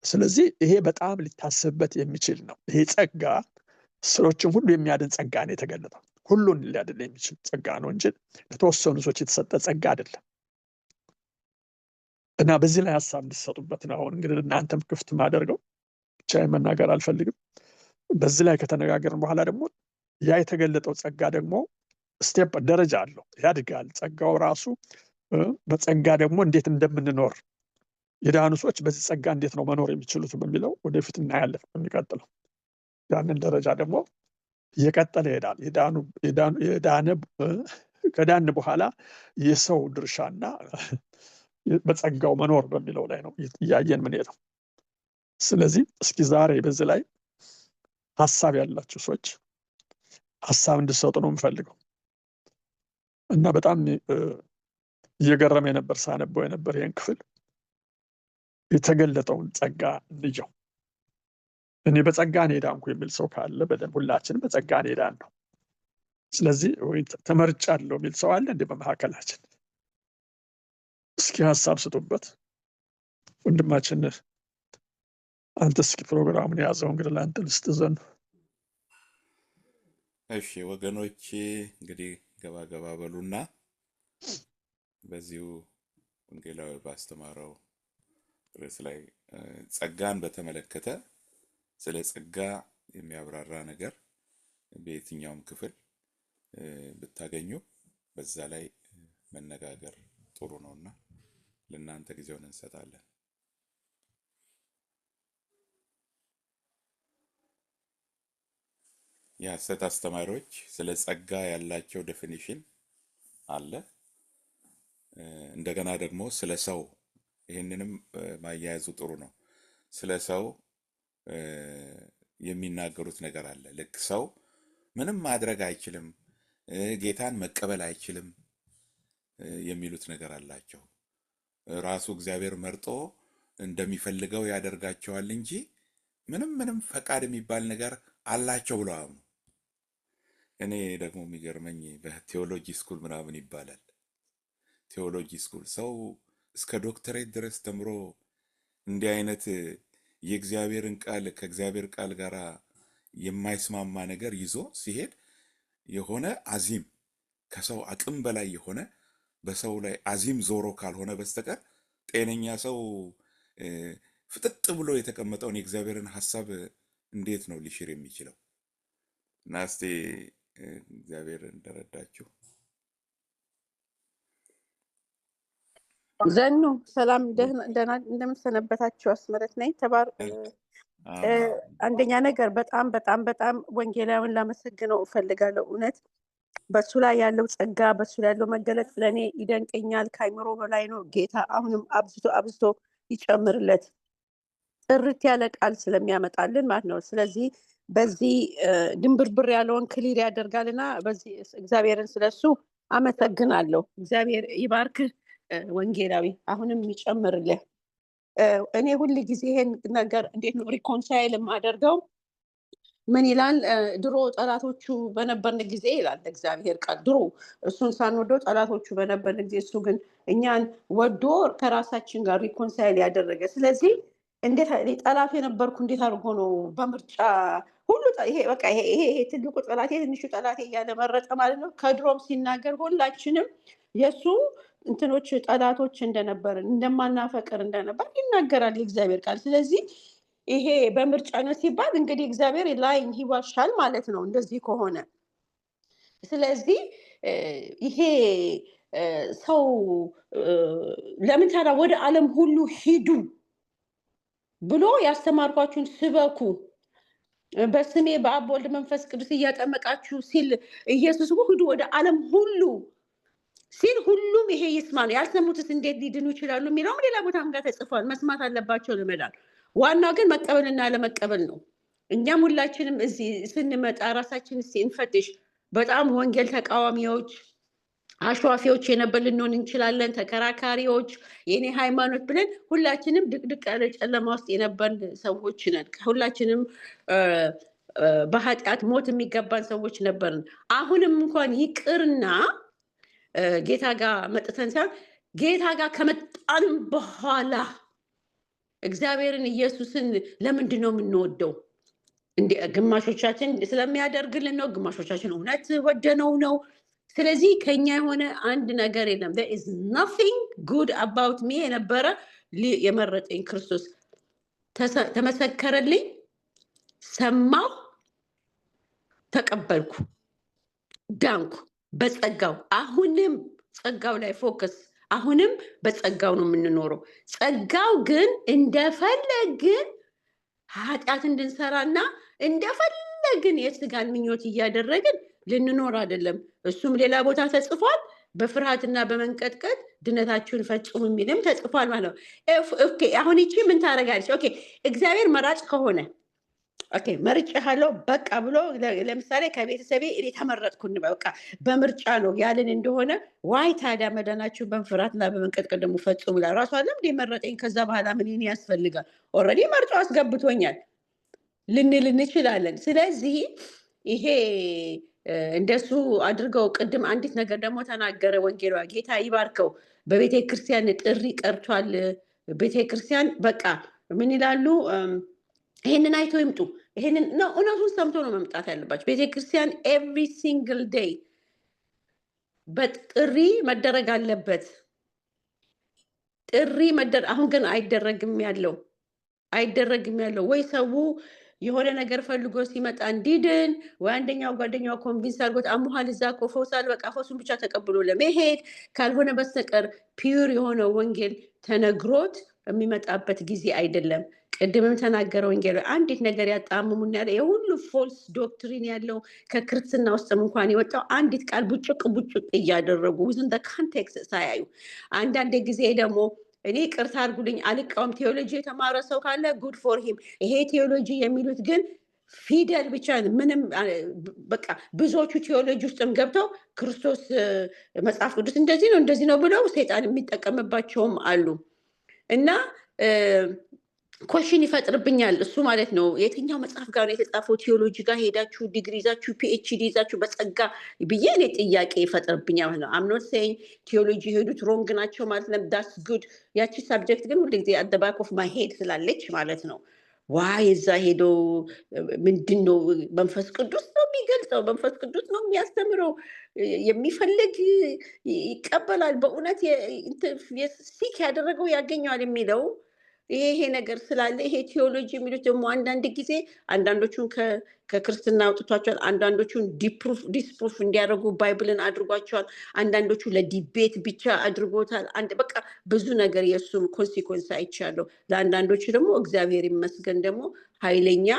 ስለዚህ ይሄ በጣም ሊታሰብበት የሚችል ነው። ይሄ ጸጋ ሰዎችን ሁሉ የሚያድን ጸጋ ነው የተገለጠው። ሁሉን ሊያድን የሚችል ጸጋ ነው እንጂ ለተወሰኑ ሰዎች የተሰጠ ጸጋ አይደለም። እና በዚህ ላይ ሀሳብ እንዲሰጡበት ነው። አሁን እንግዲህ እናንተም ክፍት ማደርገው ብቻዬን መናገር አልፈልግም። በዚህ ላይ ከተነጋገርን በኋላ ደግሞ ያ የተገለጠው ጸጋ ደግሞ ስቴፕ ደረጃ አለው፣ ያድጋል። ጸጋው ራሱ በጸጋ ደግሞ እንዴት እንደምንኖር የዳኑ ሰዎች በዚህ ጸጋ እንዴት ነው መኖር የሚችሉት በሚለው ወደፊት እናያለን በሚቀጥለው። ያንን ደረጃ ደግሞ እየቀጠለ ይሄዳል። ከዳን በኋላ የሰው ድርሻና በጸጋው መኖር በሚለው ላይ ነው እያየን ምን ሄደው። ስለዚህ እስኪ ዛሬ በዚህ ላይ ሀሳብ ያላችሁ ሰዎች ሀሳብ እንድሰጡ ነው የምፈልገው። እና በጣም እየገረመ የነበር ሳነበው የነበር ይህን ክፍል የተገለጠውን ጸጋ እንየው። እኔ በጸጋ ነው የዳንኩ የሚል ሰው ካለ በደንብ ሁላችንም በጸጋ ነው የዳን ነው። ስለዚህ ወይ ተመርጫለሁ የሚል ሰው አለ እንደ በመካከላችን? እስኪ ሀሳብ ስጡበት። ወንድማችን አንተ እስኪ ፕሮግራሙን ያዘው እንግዲህ ለአንተ ልስጥ ዘንድ። እሺ ወገኖች እንግዲህ ገባ በሉና በዚሁ ወንጌላዊ ባስተማረው ርዕስ ላይ ጸጋን በተመለከተ ስለ ጸጋ የሚያብራራ ነገር በየትኛውም ክፍል ብታገኙ በዛ ላይ መነጋገር ጥሩ ነውና ለእናንተ ጊዜውን እንሰጣለን። የሐሰት አስተማሪዎች ስለ ጸጋ ያላቸው ዴፊኒሽን አለ። እንደገና ደግሞ ስለ ሰው ይህንንም ማያያዙ ጥሩ ነው። ስለ ሰው የሚናገሩት ነገር አለ። ልክ ሰው ምንም ማድረግ አይችልም፣ ጌታን መቀበል አይችልም የሚሉት ነገር አላቸው። ራሱ እግዚአብሔር መርጦ እንደሚፈልገው ያደርጋቸዋል እንጂ ምንም ፈቃድ የሚባል ነገር አላቸው ብለው። እኔ ደግሞ የሚገርመኝ በቴዎሎጂ ስኩል ምናምን ይባላል። ቴዎሎጂ ስኩል ሰው እስከ ዶክተሬት ድረስ ተምሮ እንዲህ አይነት የእግዚአብሔርን ቃል ከእግዚአብሔር ቃል ጋር የማይስማማ ነገር ይዞ ሲሄድ የሆነ አዚም ከሰው አቅም በላይ የሆነ በሰው ላይ አዚም ዞሮ ካልሆነ በስተቀር ጤነኛ ሰው ፍጥጥ ብሎ የተቀመጠውን የእግዚአብሔርን ሐሳብ እንዴት ነው ሊሽር የሚችለው? እና እስቲ እግዚአብሔር እንደረዳችሁ። ዘኑ ሰላም ደህና እንደምትሰነበታችሁ አስመረት ነኝ። ተባር አንደኛ ነገር በጣም ወንጌላዊን ላመሰግነው እፈልጋለሁ። እውነት በሱ ላይ ያለው ጸጋ በሱ ላይ ያለው መገለጥ ለኔ ይደንቀኛል፣ ከአይምሮ በላይ ነው። ጌታ አሁንም አብዝቶ ይጨምርለት፣ ጥርት ያለ ቃል ስለሚያመጣልን ማለት ነው። ስለዚህ በዚህ ድንብርብር ያለውን ክሊር ያደርጋልና በዚህ እግዚአብሔርን ስለሱ አመሰግናለሁ። እግዚአብሔር ይባርክህ ወንጌላዊ፣ አሁንም ይጨምርልህ። እኔ ሁል ጊዜ ይሄን ነገር እንዴት ነው ሪኮንሳይል የማደርገው? ምን ይላል? ድሮ ጠላቶቹ በነበርን ጊዜ ይላል እግዚአብሔር ቃል። ድሮ እሱን ሳንወደው ጠላቶቹ በነበርን ጊዜ እሱ ግን እኛን ወዶ ከራሳችን ጋር ሪኮንሳይል ያደረገ። ስለዚህ እንዴት ጠላት የነበርኩ እንዴት አድርጎ ነው በምርጫ ሁሉ ይሄ በቃ ይሄ ትልቁ ጠላቴ ትንሹ ጠላቴ እያለ መረጠ ማለት ነው። ከድሮም ሲናገር ሁላችንም የእሱ እንትኖች ጠላቶች እንደነበርን እንደማናፈቅር እንደነበር ይናገራል የእግዚአብሔር ቃል። ስለዚህ ይሄ በምርጫ ነው ሲባል እንግዲህ እግዚአብሔር ላይ ይዋሻል ማለት ነው እንደዚህ ከሆነ። ስለዚህ ይሄ ሰው ለምን ታዲያ ወደ ዓለም ሁሉ ሂዱ ብሎ ያስተማርኳችሁን ስበኩ በስሜ በአብ ወልድ መንፈስ ቅዱስ እያጠመቃችሁ ሲል ኢየሱስ ሂዱ ወደ ዓለም ሁሉ ሲል ሁሉም ይሄ ይስማ ነው። ያልሰሙትስ እንዴት ሊድኑ ይችላሉ የሚለውም ሌላ ቦታም ጋር ተጽፏል። መስማት አለባቸው ለመዳን። ዋናው ግን መቀበልና ለመቀበል ነው። እኛም ሁላችንም እዚህ ስንመጣ ራሳችን እስቲ እንፈትሽ። በጣም ወንጌል ተቃዋሚዎች፣ አሸዋፊዎች የነበር ልንሆን እንችላለን። ተከራካሪዎች፣ የኔ ሃይማኖት ብለን ሁላችንም ድቅድቅ ያለ ጨለማ ውስጥ የነበርን ሰዎች ነን። ሁላችንም በኃጢአት ሞት የሚገባን ሰዎች ነበርን። አሁንም እንኳን ይቅርና ጌታ ጋር መጥተን ሳይሆን ጌታ ጋር ከመጣንም በኋላ እግዚአብሔርን ኢየሱስን ለምንድን ነው የምንወደው? ግማሾቻችን ስለሚያደርግልን ነው፣ ግማሾቻችን እውነት ወደነው ነው። ስለዚህ ከኛ የሆነ አንድ ነገር የለም። there is nothing good about me የነበረ የመረጠኝ ክርስቶስ ተመሰከረልኝ፣ ሰማሁ፣ ተቀበልኩ፣ ዳንኩ በጸጋው። አሁንም ጸጋው ላይ ፎከስ፣ አሁንም በጸጋው ነው የምንኖረው። ጸጋው ግን እንደፈለግን ኃጢአት እንድንሰራና እንደፈለግን የስጋን ምኞት እያደረግን ልንኖር አይደለም። እሱም ሌላ ቦታ ተጽፏል። በፍርሃትና በመንቀጥቀጥ ድነታችሁን ፈጽሙ የሚልም ተጽፏል ማለት ነው። ኦኬ አሁን ይቺ ምን ታደርጋለች? ኦኬ እግዚአብሔር መራጭ ከሆነ ኦኬ መርጬሃለሁ በቃ ብሎ ለምሳሌ ከቤተሰቤ እኔ ተመረጥኩ በቃ በምርጫ ነው ያልን እንደሆነ ዋይ ታዲያ መዳናችሁን በፍርሃትና በመንቀጥቀጥ ደግሞ ፈጽሙ ይላል። ራሱ አይደለም እንደ መረጠኝ ከዛ በኋላ ምን ያስፈልጋል? ኦልሬዲ መርጦ አስገብቶኛል ልንል እንችላለን። ስለዚህ ይሄ እንደሱ አድርገው ቅድም አንዲት ነገር ደግሞ ተናገረ ወንጌላዊ፣ ጌታ ይባርከው። በቤተ ክርስቲያን ጥሪ ቀርቷል። ቤተ ክርስቲያን በቃ ምን ይላሉ? ይሄንን አይቶ ይምጡ። ይሄንን ነው እውነቱን ሰምቶ ነው መምጣት ያለባቸው። ቤተ ክርስቲያን ኤቭሪ ሲንግል ዴይ በጥሪ መደረግ አለበት። ጥሪ አሁን ግን አይደረግም ያለው ወይ ሰው የሆነ ነገር ፈልጎ ሲመጣ እንዲድን ወይ አንደኛው ጓደኛው ኮንቪንስ አድርጎት አሙሃል እዛ እኮ ፈውሳል በቃ ፈውሱን ብቻ ተቀብሎ ለመሄድ ካልሆነ በስተቀር ፒዩር የሆነ ወንጌል ተነግሮት የሚመጣበት ጊዜ አይደለም። ቅድምም ተናገረ ወንጌል አንዲት ነገር ያጣምሙና ያለ የሁሉ ፎልስ ዶክትሪን ያለው ከክርስትና ውስጥም እንኳን የወጣው አንዲት ቃል ቡጭቅ እያደረጉ within the context ሳያዩ አንዳንድ ጊዜ ደግሞ እኔ ቅርታ አድርጉልኝ አልቃወም። ቴዎሎጂ የተማረ ሰው ካለ ጉድ ፎር ሂም። ይሄ ቴዎሎጂ የሚሉት ግን ፊደል ብቻ ምንም በቃ ብዙዎቹ ቴዎሎጂ ውስጥም ገብተው ክርስቶስ መጽሐፍ ቅዱስ እንደዚህ ነው ብለው ሰይጣን የሚጠቀምባቸውም አሉ እና ኮሽን ይፈጥርብኛል እሱ ማለት ነው። የትኛው መጽሐፍ ጋር ነው የተጻፈው? ቴዎሎጂ ጋር ሄዳችሁ ዲግሪ ይዛችሁ ፒኤችዲ ይዛችሁ በጸጋ ብዬ እኔ ጥያቄ ይፈጥርብኛል ማለት ነው። አምኖት ሴይንግ ቴዎሎጂ ሄዱት ሮንግ ናቸው ማለት ነው። ዳስ ጉድ። ያቺ ሳብጀክት ግን ሁሉ ጊዜ አት ዘ ባክ ኦፍ ማይ ሄድ ስላለች ማለት ነው። ዋይ እዛ ሄዶ ምንድን ነው መንፈስ ቅዱስ ነው የሚገልጸው፣ መንፈስ ቅዱስ ነው የሚያስተምረው፣ የሚፈልግ ይቀበላል፣ በእውነት ሲክ ያደረገው ያገኘዋል የሚለው ይሄ ነገር ስላለ ይሄ ቴዎሎጂ የሚሉት ደግሞ አንዳንድ ጊዜ አንዳንዶቹን ከክርስትና አውጥቷቸዋል፣ አንዳንዶቹን ዲስፕሩፍ እንዲያደርጉ ባይብልን አድርጓቸዋል፣ አንዳንዶቹ ለዲቤት ብቻ አድርጎታል። በቃ ብዙ ነገር የእሱም ኮንሲኮንስ አይቻለሁ። ለአንዳንዶቹ ደግሞ እግዚአብሔር ይመስገን ደግሞ ኃይለኛ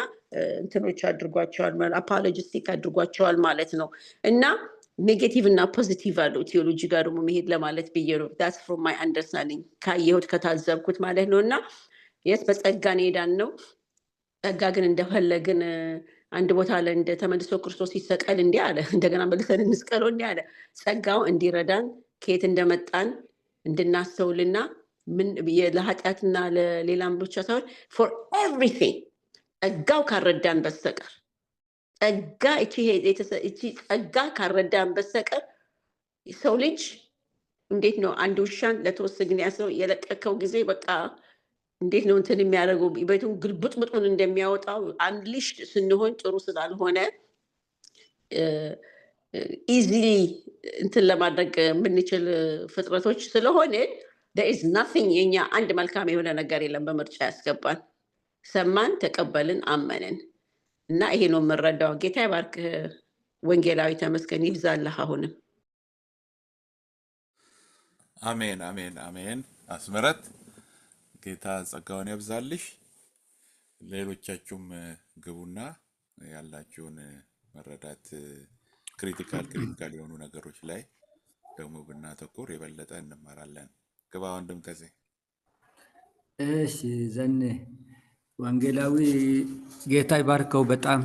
እንትኖች አድርጓቸዋል፣ አፖሎጂስቲክ አድርጓቸዋል ማለት ነው። እና ኔጌቲቭ እና ፖዚቲቭ አለው ቴዎሎጂ ጋር ደግሞ መሄድ ለማለት ብዬ ነው። ዳስ ፍሮም ማይ አንደርስታንዲንግ ካየሁት ከታዘብኩት ማለት ነው። እና የስ በጸጋ ሄዳን ነው። ጸጋ ግን እንደፈለግን አንድ ቦታ ላይ እንደ ተመልሶ ክርስቶስ ይሰቀል እንዲህ አለ፣ እንደገና መልሰን እንስቀለው እንዲህ አለ። ጸጋው እንዲረዳን ከየት እንደመጣን እንድናስተውልና ምን ለኃጢአትና ለሌላም ብቻ ሳይሆን ፎር ኤቭሪቲንግ ጸጋው ካረዳን በስተቀር ጸጋ እቺ ጸጋ ካረዳን በስተቀር ሰው ልጅ እንዴት ነው አንድ ውሻን ለተወሰነ ያሰው የለቀቀው ጊዜ በቃ እንዴት ነው እንትን የሚያደርገው ቤቱን ግልብጥብጡን እንደሚያወጣው አንሊሽድ ስንሆን ጥሩ ስላልሆነ ኢዚሊ እንትን ለማድረግ የምንችል ፍጥረቶች ስለሆነ there is nothing የኛ አንድ መልካም የሆነ ነገር የለም። በምርጫ ያስገባን፣ ሰማን፣ ተቀበልን፣ አመንን እና ይሄ ነው የምንረዳው። ጌታ ይባርክ። ወንጌላዊ ተመስገን ይብዛልህ። አሁንም አሜን አሜን አሜን። አስመረት ጌታ ጸጋውን ያብዛልሽ። ሌሎቻችሁም ግቡና ያላችሁን መረዳት ክሪቲካል የሆኑ ነገሮች ላይ ደግሞ ብናተኩር የበለጠ እንማራለን። ግባ ወንድም ከዜ። እሺ ዘኔ ወንጌላዊ ጌታ ይባርከው። በጣም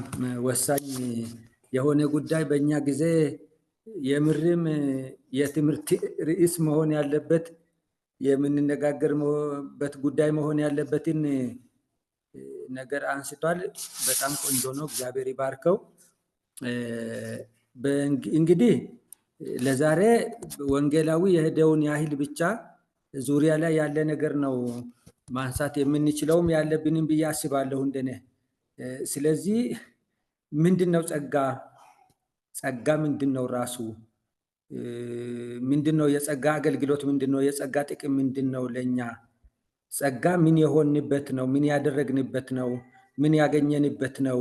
ወሳኝ የሆነ ጉዳይ በእኛ ጊዜ የምርም የትምህርት ርዕስ መሆን ያለበት የምንነጋገርበት ጉዳይ መሆን ያለበትን ነገር አንስቷል። በጣም ቆንጆ ነው። እግዚአብሔር ይባርከው። እንግዲህ ለዛሬ ወንጌላዊ የሄደውን ያህል ብቻ ዙሪያ ላይ ያለ ነገር ነው ማንሳት የምንችለውም ያለብንም ብዬ አስባለሁ እንደኔ። ስለዚህ ምንድነው ጸጋ? ጸጋ ምንድነው? ራሱ ምንድነው? የጸጋ አገልግሎት ምንድነው? የጸጋ ጥቅም ምንድነው? ለኛ ጸጋ ምን የሆንበት ነው? ምን ያደረግንበት ነው? ምን ያገኘንበት ነው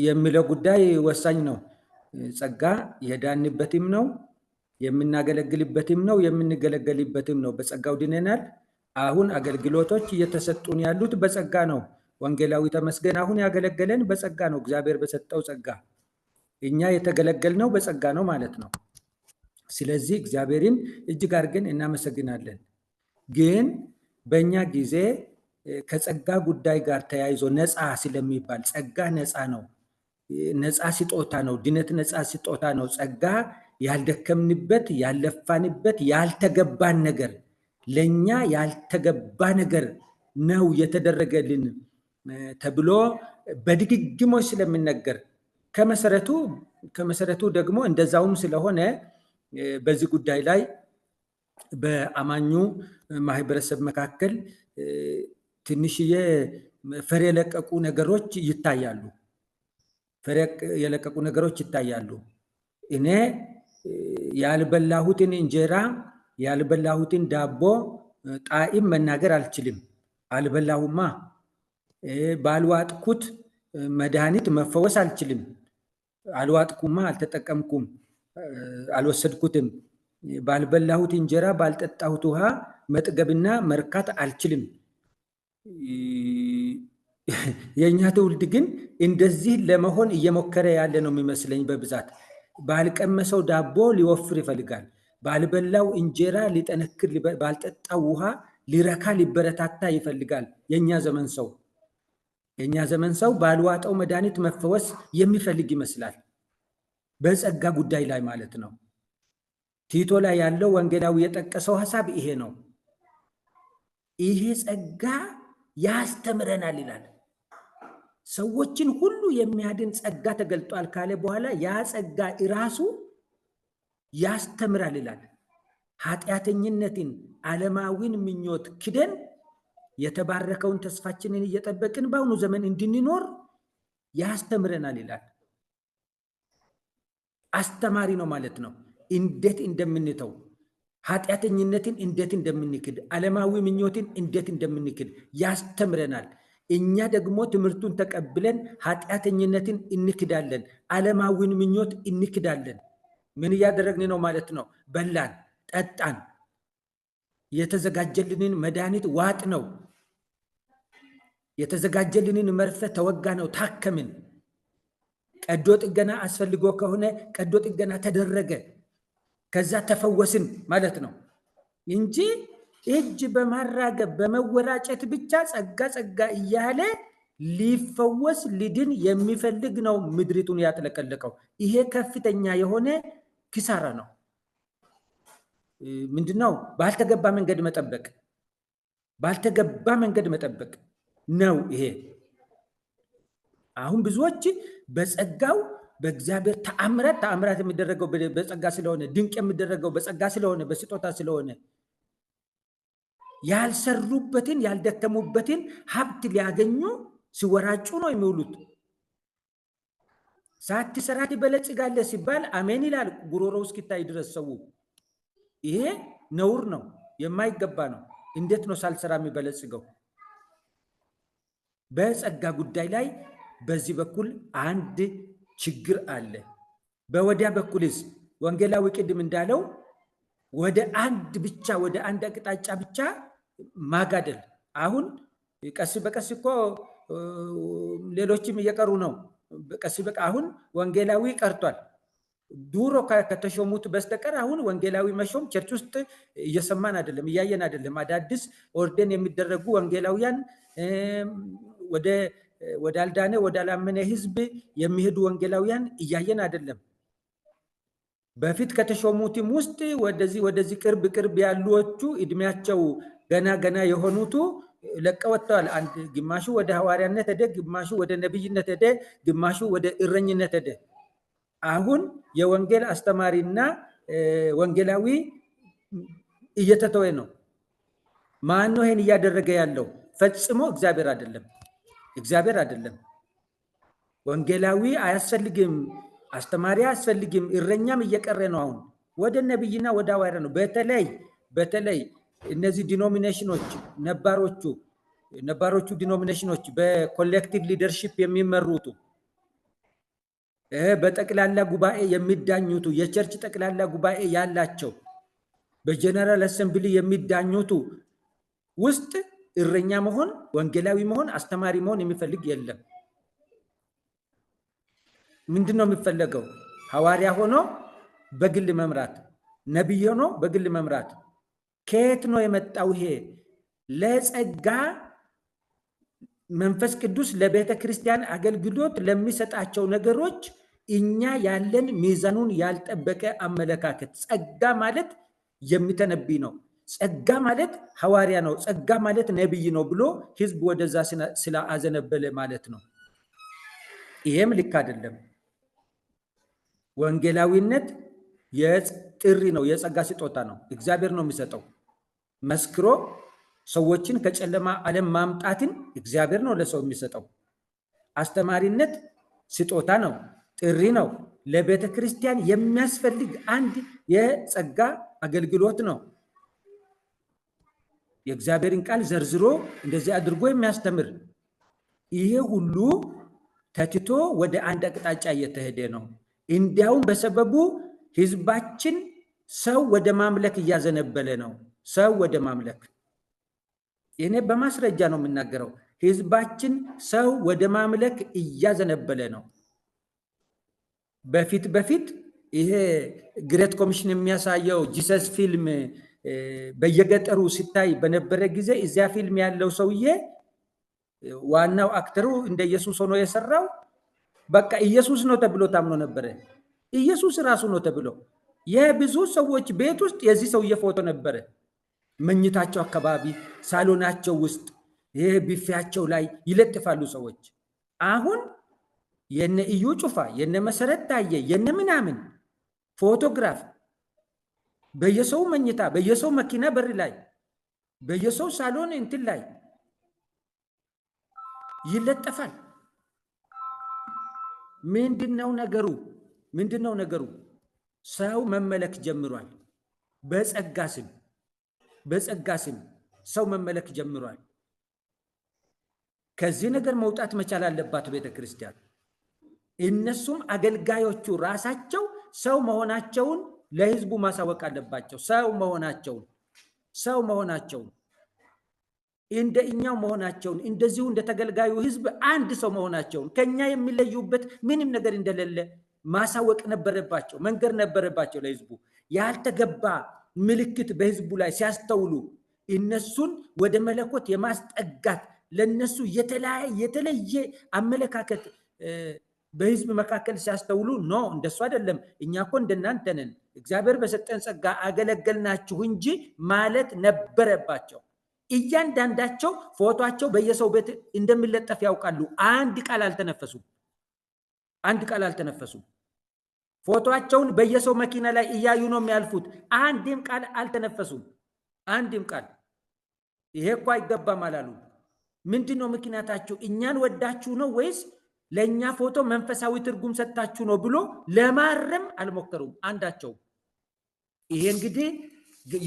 የሚለው ጉዳይ ወሳኝ ነው። ጸጋ የዳንበትም ነው፣ የምናገለግልበትም ነው፣ የምንገለገልበትም ነው። በጸጋው ድነናል። አሁን አገልግሎቶች እየተሰጡን ያሉት በጸጋ ነው። ወንጌላዊ ተመስገን አሁን ያገለገለን በጸጋ ነው። እግዚአብሔር በሰጠው ጸጋ እኛ የተገለገልነው በጸጋ ነው ማለት ነው። ስለዚህ እግዚአብሔርን እጅግ አድርገን እናመሰግናለን። ግን በእኛ ጊዜ ከጸጋ ጉዳይ ጋር ተያይዞ ነፃ ስለሚባል ጸጋ ነፃ ነው፣ ነፃ ስጦታ ነው። ድነት ነፃ ስጦታ ነው። ጸጋ ያልደከምንበት፣ ያልለፋንበት፣ ያልተገባን ነገር ለኛ ያልተገባ ነገር ነው የተደረገልን ተብሎ በድግግሞች ስለሚነገር ከመሰረቱ ደግሞ እንደዛውም ስለሆነ በዚህ ጉዳይ ላይ በአማኙ ማህበረሰብ መካከል ትንሽዬ ፈር የለቀቁ ነገሮች ይታያሉ። ፈር የለቀቁ ነገሮች ይታያሉ። እኔ ያልበላሁትን እንጀራ ያልበላሁትን ዳቦ ጣዕም መናገር አልችልም። አልበላሁማ። ባልዋጥኩት መድኃኒት መፈወስ አልችልም። አልዋጥኩማ፣ አልተጠቀምኩም፣ አልወሰድኩትም። ባልበላሁት እንጀራ ባልጠጣሁት ውሃ መጥገብና መርካት አልችልም። የእኛ ትውልድ ግን እንደዚህ ለመሆን እየሞከረ ያለ ነው የሚመስለኝ በብዛት። ባልቀመሰው ዳቦ ሊወፍር ይፈልጋል። ባልበላው እንጀራ ሊጠነክር፣ ባልጠጣው ውሃ ሊረካ ሊበረታታ ይፈልጋል። የእኛ ዘመን ሰው ባልዋጠው መድኃኒት መፈወስ የሚፈልግ ይመስላል። በጸጋ ጉዳይ ላይ ማለት ነው። ቲቶ ላይ ያለው ወንጌላዊ የጠቀሰው ሐሳብ ይሄ ነው። ይሄ ጸጋ ያስተምረናል ይላል። ሰዎችን ሁሉ የሚያድን ጸጋ ተገልጧል ካለ በኋላ ያ ጸጋ ራሱ ያስተምራል ይላል። ኃጢአተኝነትን፣ ዓለማዊን ምኞት ክደን የተባረከውን ተስፋችንን እየጠበቅን በአሁኑ ዘመን እንድንኖር ያስተምረናል ይላል። አስተማሪ ነው ማለት ነው። እንዴት እንደምንተው፣ ኃጢአተኝነትን እንዴት እንደምንክድ፣ ዓለማዊ ምኞትን እንዴት እንደምንክድ ያስተምረናል። እኛ ደግሞ ትምህርቱን ተቀብለን ኃጢአተኝነትን እንክዳለን፣ ዓለማዊን ምኞት እንክዳለን። ምን እያደረግን ነው ማለት ነው? በላን፣ ጠጣን፣ የተዘጋጀልንን መድኃኒት ዋጥ ነው፣ የተዘጋጀልንን መርፌ ተወጋ ነው፣ ታከምን። ቀዶ ጥገና አስፈልጎ ከሆነ ቀዶ ጥገና ተደረገ፣ ከዛ ተፈወስን ማለት ነው እንጂ እጅ በማራገብ በመወራጨት ብቻ ጸጋ እያለ ሊፈወስ ሊድን የሚፈልግ ነው ምድሪቱን ያጥለቀለቀው። ይሄ ከፍተኛ የሆነ ኪሳራ ነው። ምንድነው? ባልተገባ መንገድ መጠበቅ ነው ይሄ። አሁን ብዙዎች በጸጋው በእግዚአብሔር ተአምራት የሚደረገው በጸጋ ስለሆነ፣ ድንቅ የሚደረገው በጸጋ ስለሆነ፣ በስጦታ ስለሆነ ያልሰሩበትን ያልደከሙበትን ሀብት ሊያገኙ ሲወራጩ ነው የሚውሉት። ሳትሰራ ትበለጽጋለህ ሲባል አሜን ይላል ጉሮሮ እስኪታይ ድረስ ሰው። ይሄ ነውር ነው፣ የማይገባ ነው። እንዴት ነው ሳልሰራ የሚበለጽገው? በጸጋ ጉዳይ ላይ በዚህ በኩል አንድ ችግር አለ። በወዲያ በኩልስ ወንጌላዊ ቅድም እንዳለው ወደ አንድ አቅጣጫ ብቻ ማጋደል። አሁን ቀስ በቀስ እኮ ሌሎችም እየቀሩ ነው። አሁን ወንጌላዊ ቀርቷል። ድሮ ከተሾሙት በስተቀር አሁን ወንጌላዊ መሾም ቸርች ውስጥ እየሰማን አይደለም፣ እያየን አይደለም። አዳዲስ ኦርደን የሚደረጉ ወንጌላውያን ወደ አልዳነ ወደ አላመነ ህዝብ የሚሄዱ ወንጌላውያን እያየን አይደለም። በፊት ከተሾሙትም ውስጥ ወደዚህ ቅርብ ያሉዎቹ እድሜያቸው ገና የሆኑቱ ለቀው ወጥተዋል። ግማሹ ወደ ሐዋርያነት ሄደ፣ ግማሹ ወደ ነብይነት ሄደ፣ ግማሹ ወደ እረኝነት ሄደ። አሁን የወንጌል አስተማሪና ወንጌላዊ እየተተወ ነው። ማን ነው ይሄን እያደረገ ያለው? ፈጽሞ እግዚአብሔር አይደለም። ወንጌላዊ አያስፈልግም፣ አስተማሪ አያስፈልግም፣ እረኛም እየቀረ ነው። አሁን ወደ ነብይና ወደ ሐዋርያ ነው። በተለይ እነዚህ ዲኖሚኔሽኖች ነባሮቹ ዲኖሚኔሽኖች በኮሌክቲቭ ሊደርሺፕ የሚመሩቱ በጠቅላላ ጉባኤ የሚዳኙቱ የቸርች ጠቅላላ ጉባኤ ያላቸው በጀነራል አሰምብሊ የሚዳኙቱ ውስጥ እረኛ መሆን፣ ወንጌላዊ መሆን፣ አስተማሪ መሆን የሚፈልግ የለም። ምንድን ነው የሚፈለገው? ሐዋርያ ሆኖ በግል መምራት፣ ነቢይ ሆኖ በግል መምራት። ከየት ነው የመጣው ይሄ? ለጸጋ መንፈስ ቅዱስ ለቤተ ክርስቲያን አገልግሎት ለሚሰጣቸው ነገሮች እኛ ያለን ሚዛኑን ያልጠበቀ አመለካከት። ጸጋ ማለት የሚተነብይ ነው፣ ጸጋ ማለት ሐዋርያ ነው፣ ጸጋ ማለት ነቢይ ነው ብሎ ህዝብ ወደዛ ስላአዘነበለ ማለት ነው። ይሄም ልክ አይደለም። ወንጌላዊነት የጥሪ ነው፣ የጸጋ ስጦታ ነው። እግዚአብሔር ነው የሚሰጠው። መስክሮ ሰዎችን ከጨለማ ዓለም ማምጣትን እግዚአብሔር ነው ለሰው የሚሰጠው። አስተማሪነት ስጦታ ነው፣ ጥሪ ነው። ለቤተ ክርስቲያን የሚያስፈልግ አንድ የጸጋ አገልግሎት ነው። የእግዚአብሔርን ቃል ዘርዝሮ እንደዚህ አድርጎ የሚያስተምር፣ ይሄ ሁሉ ተትቶ ወደ አንድ አቅጣጫ እየተሄደ ነው። እንዲያውም በሰበቡ ህዝባችን ሰው ወደ ማምለክ እያዘነበለ ነው። ሰው ወደ ማምለክ፣ እኔ በማስረጃ ነው የምናገረው። ህዝባችን ሰው ወደ ማምለክ እያዘነበለ ነው። በፊት ይሄ ግሬት ኮሚሽን የሚያሳየው ጂሰስ ፊልም በየገጠሩ ሲታይ በነበረ ጊዜ እዚያ ፊልም ያለው ሰውዬ ዋናው አክተሩ እንደ ኢየሱስ ሆኖ የሰራው በቃ ኢየሱስ ነው ተብሎ ታምኖ ነበረ። ኢየሱስ ራሱ ነው ተብሎ የብዙ ሰዎች ቤት ውስጥ የዚህ ሰውዬ ፎቶ ነበረ። መኝታቸው አካባቢ፣ ሳሎናቸው ውስጥ፣ ይሄ ቢፌያቸው ላይ ይለጥፋሉ ሰዎች። አሁን የነ እዩ ጩፋ፣ የነ መሰረት ታየ፣ የነ ምናምን ፎቶግራፍ በየሰው መኝታ፣ በየሰው መኪና በር ላይ፣ በየሰው ሳሎን እንትን ላይ ይለጠፋል። ምንድነው ነገሩ? ምንድነው ነገሩ? ሰው መመለክ ጀምሯል። በጸጋ ስም፣ በጸጋ ስም ሰው መመለክ ጀምሯል። ከዚህ ነገር መውጣት መቻል አለባት ቤተ ክርስቲያን። እነሱም አገልጋዮቹ ራሳቸው ሰው መሆናቸውን ለህዝቡ ማሳወቅ አለባቸው። ሰው መሆናቸውን እንደ እኛው መሆናቸውን፣ እንደዚሁ እንደ ተገልጋዩ ህዝብ አንድ ሰው መሆናቸውን፣ ከኛ የሚለዩበት ምንም ነገር እንደሌለ ማሳወቅ ነበረባቸው፣ መንገር ነበረባቸው ለህዝቡ። ያልተገባ ምልክት በህዝቡ ላይ ሲያስተውሉ እነሱን ወደ መለኮት የማስጠጋት ለነሱ የተለየ አመለካከት በህዝብ መካከል ሲያስተውሉ ኖ እንደሱ አይደለም፣ እኛ እኮ እንደናንተ ነን፣ እግዚአብሔር በሰጠን ጸጋ አገለገልናችሁ እንጂ ማለት ነበረባቸው። እያንዳንዳቸው ፎቶቸው በየሰው ቤት እንደሚለጠፍ ያውቃሉ። አንድ ቃል አልተነፈሱም። ፎቶቸውን በየሰው መኪና ላይ እያዩ ነው የሚያልፉት። አንድም ቃል አልተነፈሱም። አንድም ቃል ይሄ እኮ አይገባም አላሉ። ምንድነው ምክንያታቸው? እኛን ወዳችሁ ነው ወይስ ለእኛ ፎቶ መንፈሳዊ ትርጉም ሰጣችሁ ነው ብሎ ለማረም አልሞከሩም አንዳቸው። ይሄ እንግዲህ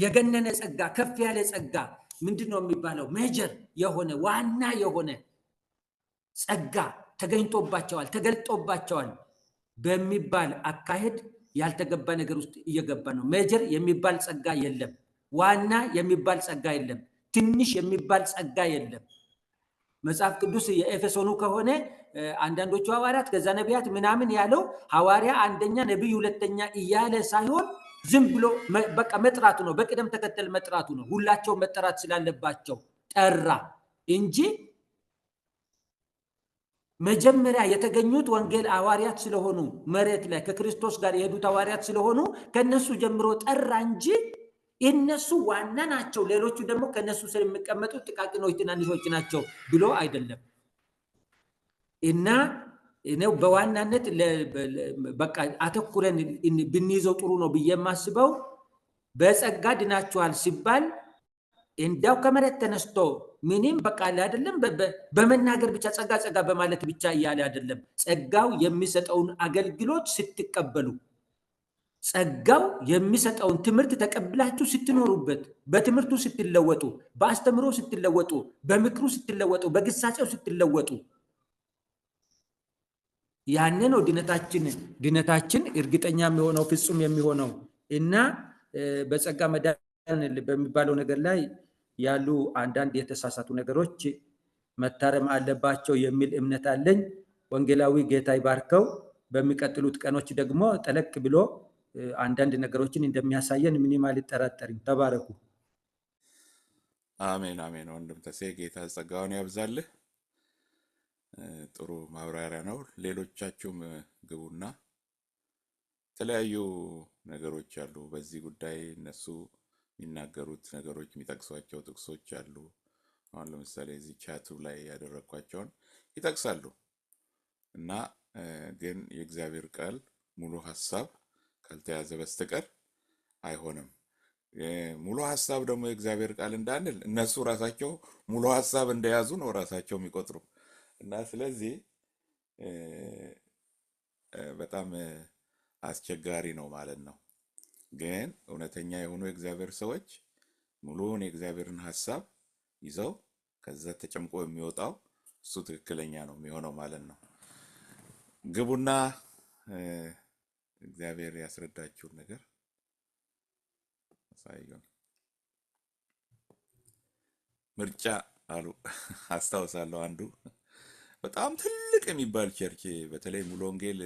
የገነነ ጸጋ፣ ከፍ ያለ ጸጋ፣ ምንድነው የሚባለው? ሜጀር የሆነ ዋና የሆነ ጸጋ ተገኝቶባቸዋል፣ ተገልጦባቸዋል በሚባል አካሄድ ያልተገባ ነገር ውስጥ እየገባ ነው። ሜጀር የሚባል ጸጋ የለም። ዋና የሚባል ጸጋ የለም። ትንሽ የሚባል ጸጋ የለም። መጽሐፍ ቅዱስ የኤፌሶኑ ከሆነ አንዳንዶቹ ሐዋርያት ከዛ ነቢያት ምናምን ያለው ሐዋርያ አንደኛ ነቢይ ሁለተኛ እያለ ሳይሆን ዝም ብሎ በቃ መጥራቱ ነው። በቅደም ተከተል መጥራቱ ነው። ሁላቸው መጠራት ስላለባቸው ጠራ እንጂ መጀመሪያ የተገኙት ወንጌል ሐዋርያት ስለሆኑ መሬት ላይ ከክርስቶስ ጋር የሄዱት ሐዋርያት ስለሆኑ ከነሱ ጀምሮ ጠራ እንጂ እነሱ ዋና ናቸው፣ ሌሎቹ ደግሞ ከነሱ ስር የሚቀመጡት ጥቃቅኖች ትናንሾች ናቸው ብሎ አይደለም። እና እኔው በዋናነት በቃ አተኩረን ብንይዘው ጥሩ ነው ብዬ የማስበው በጸጋ ድናችኋል ሲባል እንዳው ከመሬት ተነስቶ ምንም በቃ አይደለም በመናገር ብቻ ጸጋ በማለት ብቻ እያለ አይደለም። ጸጋው የሚሰጠውን አገልግሎት ስትቀበሉ፣ ጸጋው የሚሰጠውን ትምህርት ተቀብላችሁ ስትኖሩበት፣ በትምህርቱ ስትለወጡ፣ በአስተምሮ ስትለወጡ፣ በምክሩ ስትለወጡ፣ በግሳጼው ስትለወጡ ያኔ ነው ድነታችን እርግጠኛ የሚሆነው ፍጹም የሚሆነው። እና በጸጋ መዳን በሚባለው ነገር ላይ ያሉ አንዳንድ የተሳሳቱ ነገሮች መታረም አለባቸው የሚል እምነት አለኝ። ወንጌላዊ ጌታ ይባርከው። በሚቀጥሉት ቀኖች ደግሞ ጠለቅ ብሎ አንዳንድ ነገሮችን እንደሚያሳየን ምንም አልጠራጠርም። ተባረኩ። አሜን አሜን። ወንድም ተሴ ጌታ ጸጋውን ያብዛልህ። ጥሩ ማብራሪያ ነው። ሌሎቻችሁም ግቡና የተለያዩ ነገሮች አሉ በዚህ ጉዳይ እነሱ የሚናገሩት ነገሮች የሚጠቅሷቸው ጥቅሶች አሉ። አሁን ለምሳሌ እዚህ ቻቱ ላይ ያደረኳቸውን ይጠቅሳሉ እና ግን የእግዚአብሔር ቃል ሙሉ ሐሳብ ካልተያዘ በስተቀር አይሆንም። ሙሉ ሐሳብ ደግሞ የእግዚአብሔር ቃል እንዳንል እነሱ ራሳቸው ሙሉ ሐሳብ እንደያዙ ነው ራሳቸው የሚቆጥሩ እና ስለዚህ በጣም አስቸጋሪ ነው ማለት ነው። ግን እውነተኛ የሆኑ የእግዚአብሔር ሰዎች ሙሉውን የእግዚአብሔርን ሐሳብ ይዘው ከዛ ተጨምቆ የሚወጣው እሱ ትክክለኛ ነው የሚሆነው ማለት ነው። ግቡና እግዚአብሔር ያስረዳችሁን ነገር አሳዩን። ምርጫ አሉ አስታውሳለሁ። አንዱ በጣም ትልቅ የሚባል ቸርች በተለይ ሙሉ ወንጌል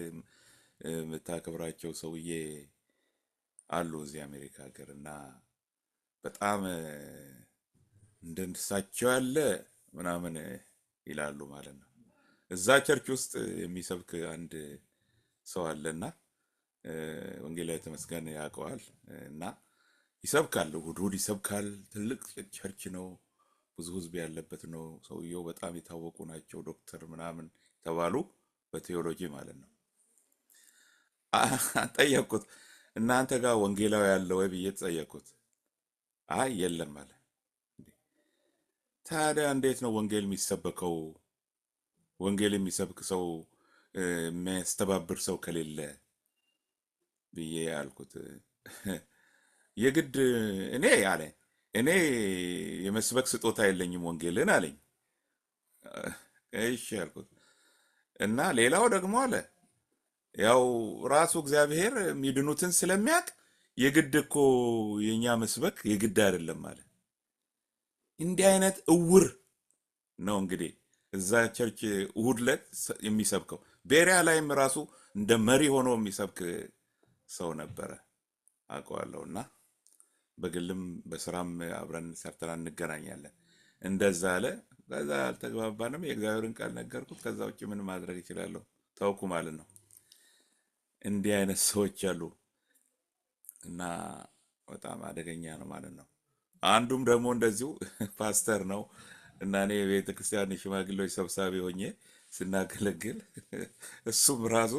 የምታከብራቸው ሰውዬ አሉ እዚህ አሜሪካ ሀገር እና በጣም እንደንሳቸው ያለ ምናምን ይላሉ ማለት ነው። እዛ ቸርች ውስጥ የሚሰብክ አንድ ሰው አለና ወንጌላዊ ተመስገን ያውቀዋል እና ይሰብካል፣ እሑድ እሑድ ይሰብካል። ትልቅ ቸርች ነው፣ ብዙ ህዝብ ያለበት ነው። ሰውየው በጣም የታወቁ ናቸው፣ ዶክተር ምናምን የተባሉ በቴዎሎጂ ማለት ነው። ጠየቅኩት፣ እናንተ ጋር ወንጌላዊ ያለ ወይ ብዬ ጠየቅኩት። አይ የለም አለ። ታዲያ እንዴት ነው ወንጌል የሚሰበከው? ወንጌል የሚሰብክ ሰው የሚያስተባብር ሰው ከሌለ ብዬ አልኩት። የግድ እኔ አለ እኔ የመስበክ ስጦታ የለኝም ወንጌልን አለኝ። እሺ አልኩት። እና ሌላው ደግሞ አለ ያው ራሱ እግዚአብሔር የሚድኑትን ስለሚያውቅ የግድ እኮ የኛ መስበክ የግድ አይደለም አለ። እንዲህ አይነት እውር ነው እንግዲህ እዛ ቸርች እሑድ ዕለት የሚሰብከው። ቤሪያ ላይም ራሱ እንደ መሪ ሆኖ የሚሰብክ ሰው ነበረ አውቀዋለሁ። እና በግልም በስራም አብረን ሰርተን እንገናኛለን። እንደዛ አለ። ከዛ አልተግባባንም። የእግዚአብሔርን ቃል ነገርኩት። ከዛ ውጭ ምን ማድረግ ይችላለሁ? ተውኩ ማለት ነው። እንዲህ አይነት ሰዎች አሉ እና በጣም አደገኛ ነው ማለት ነው። አንዱም ደግሞ እንደዚሁ ፓስተር ነው እና እኔ የቤተ ክርስቲያን ሽማግሌዎች ሰብሳቢ ሆኜ ስናገለግል እሱም ራሱ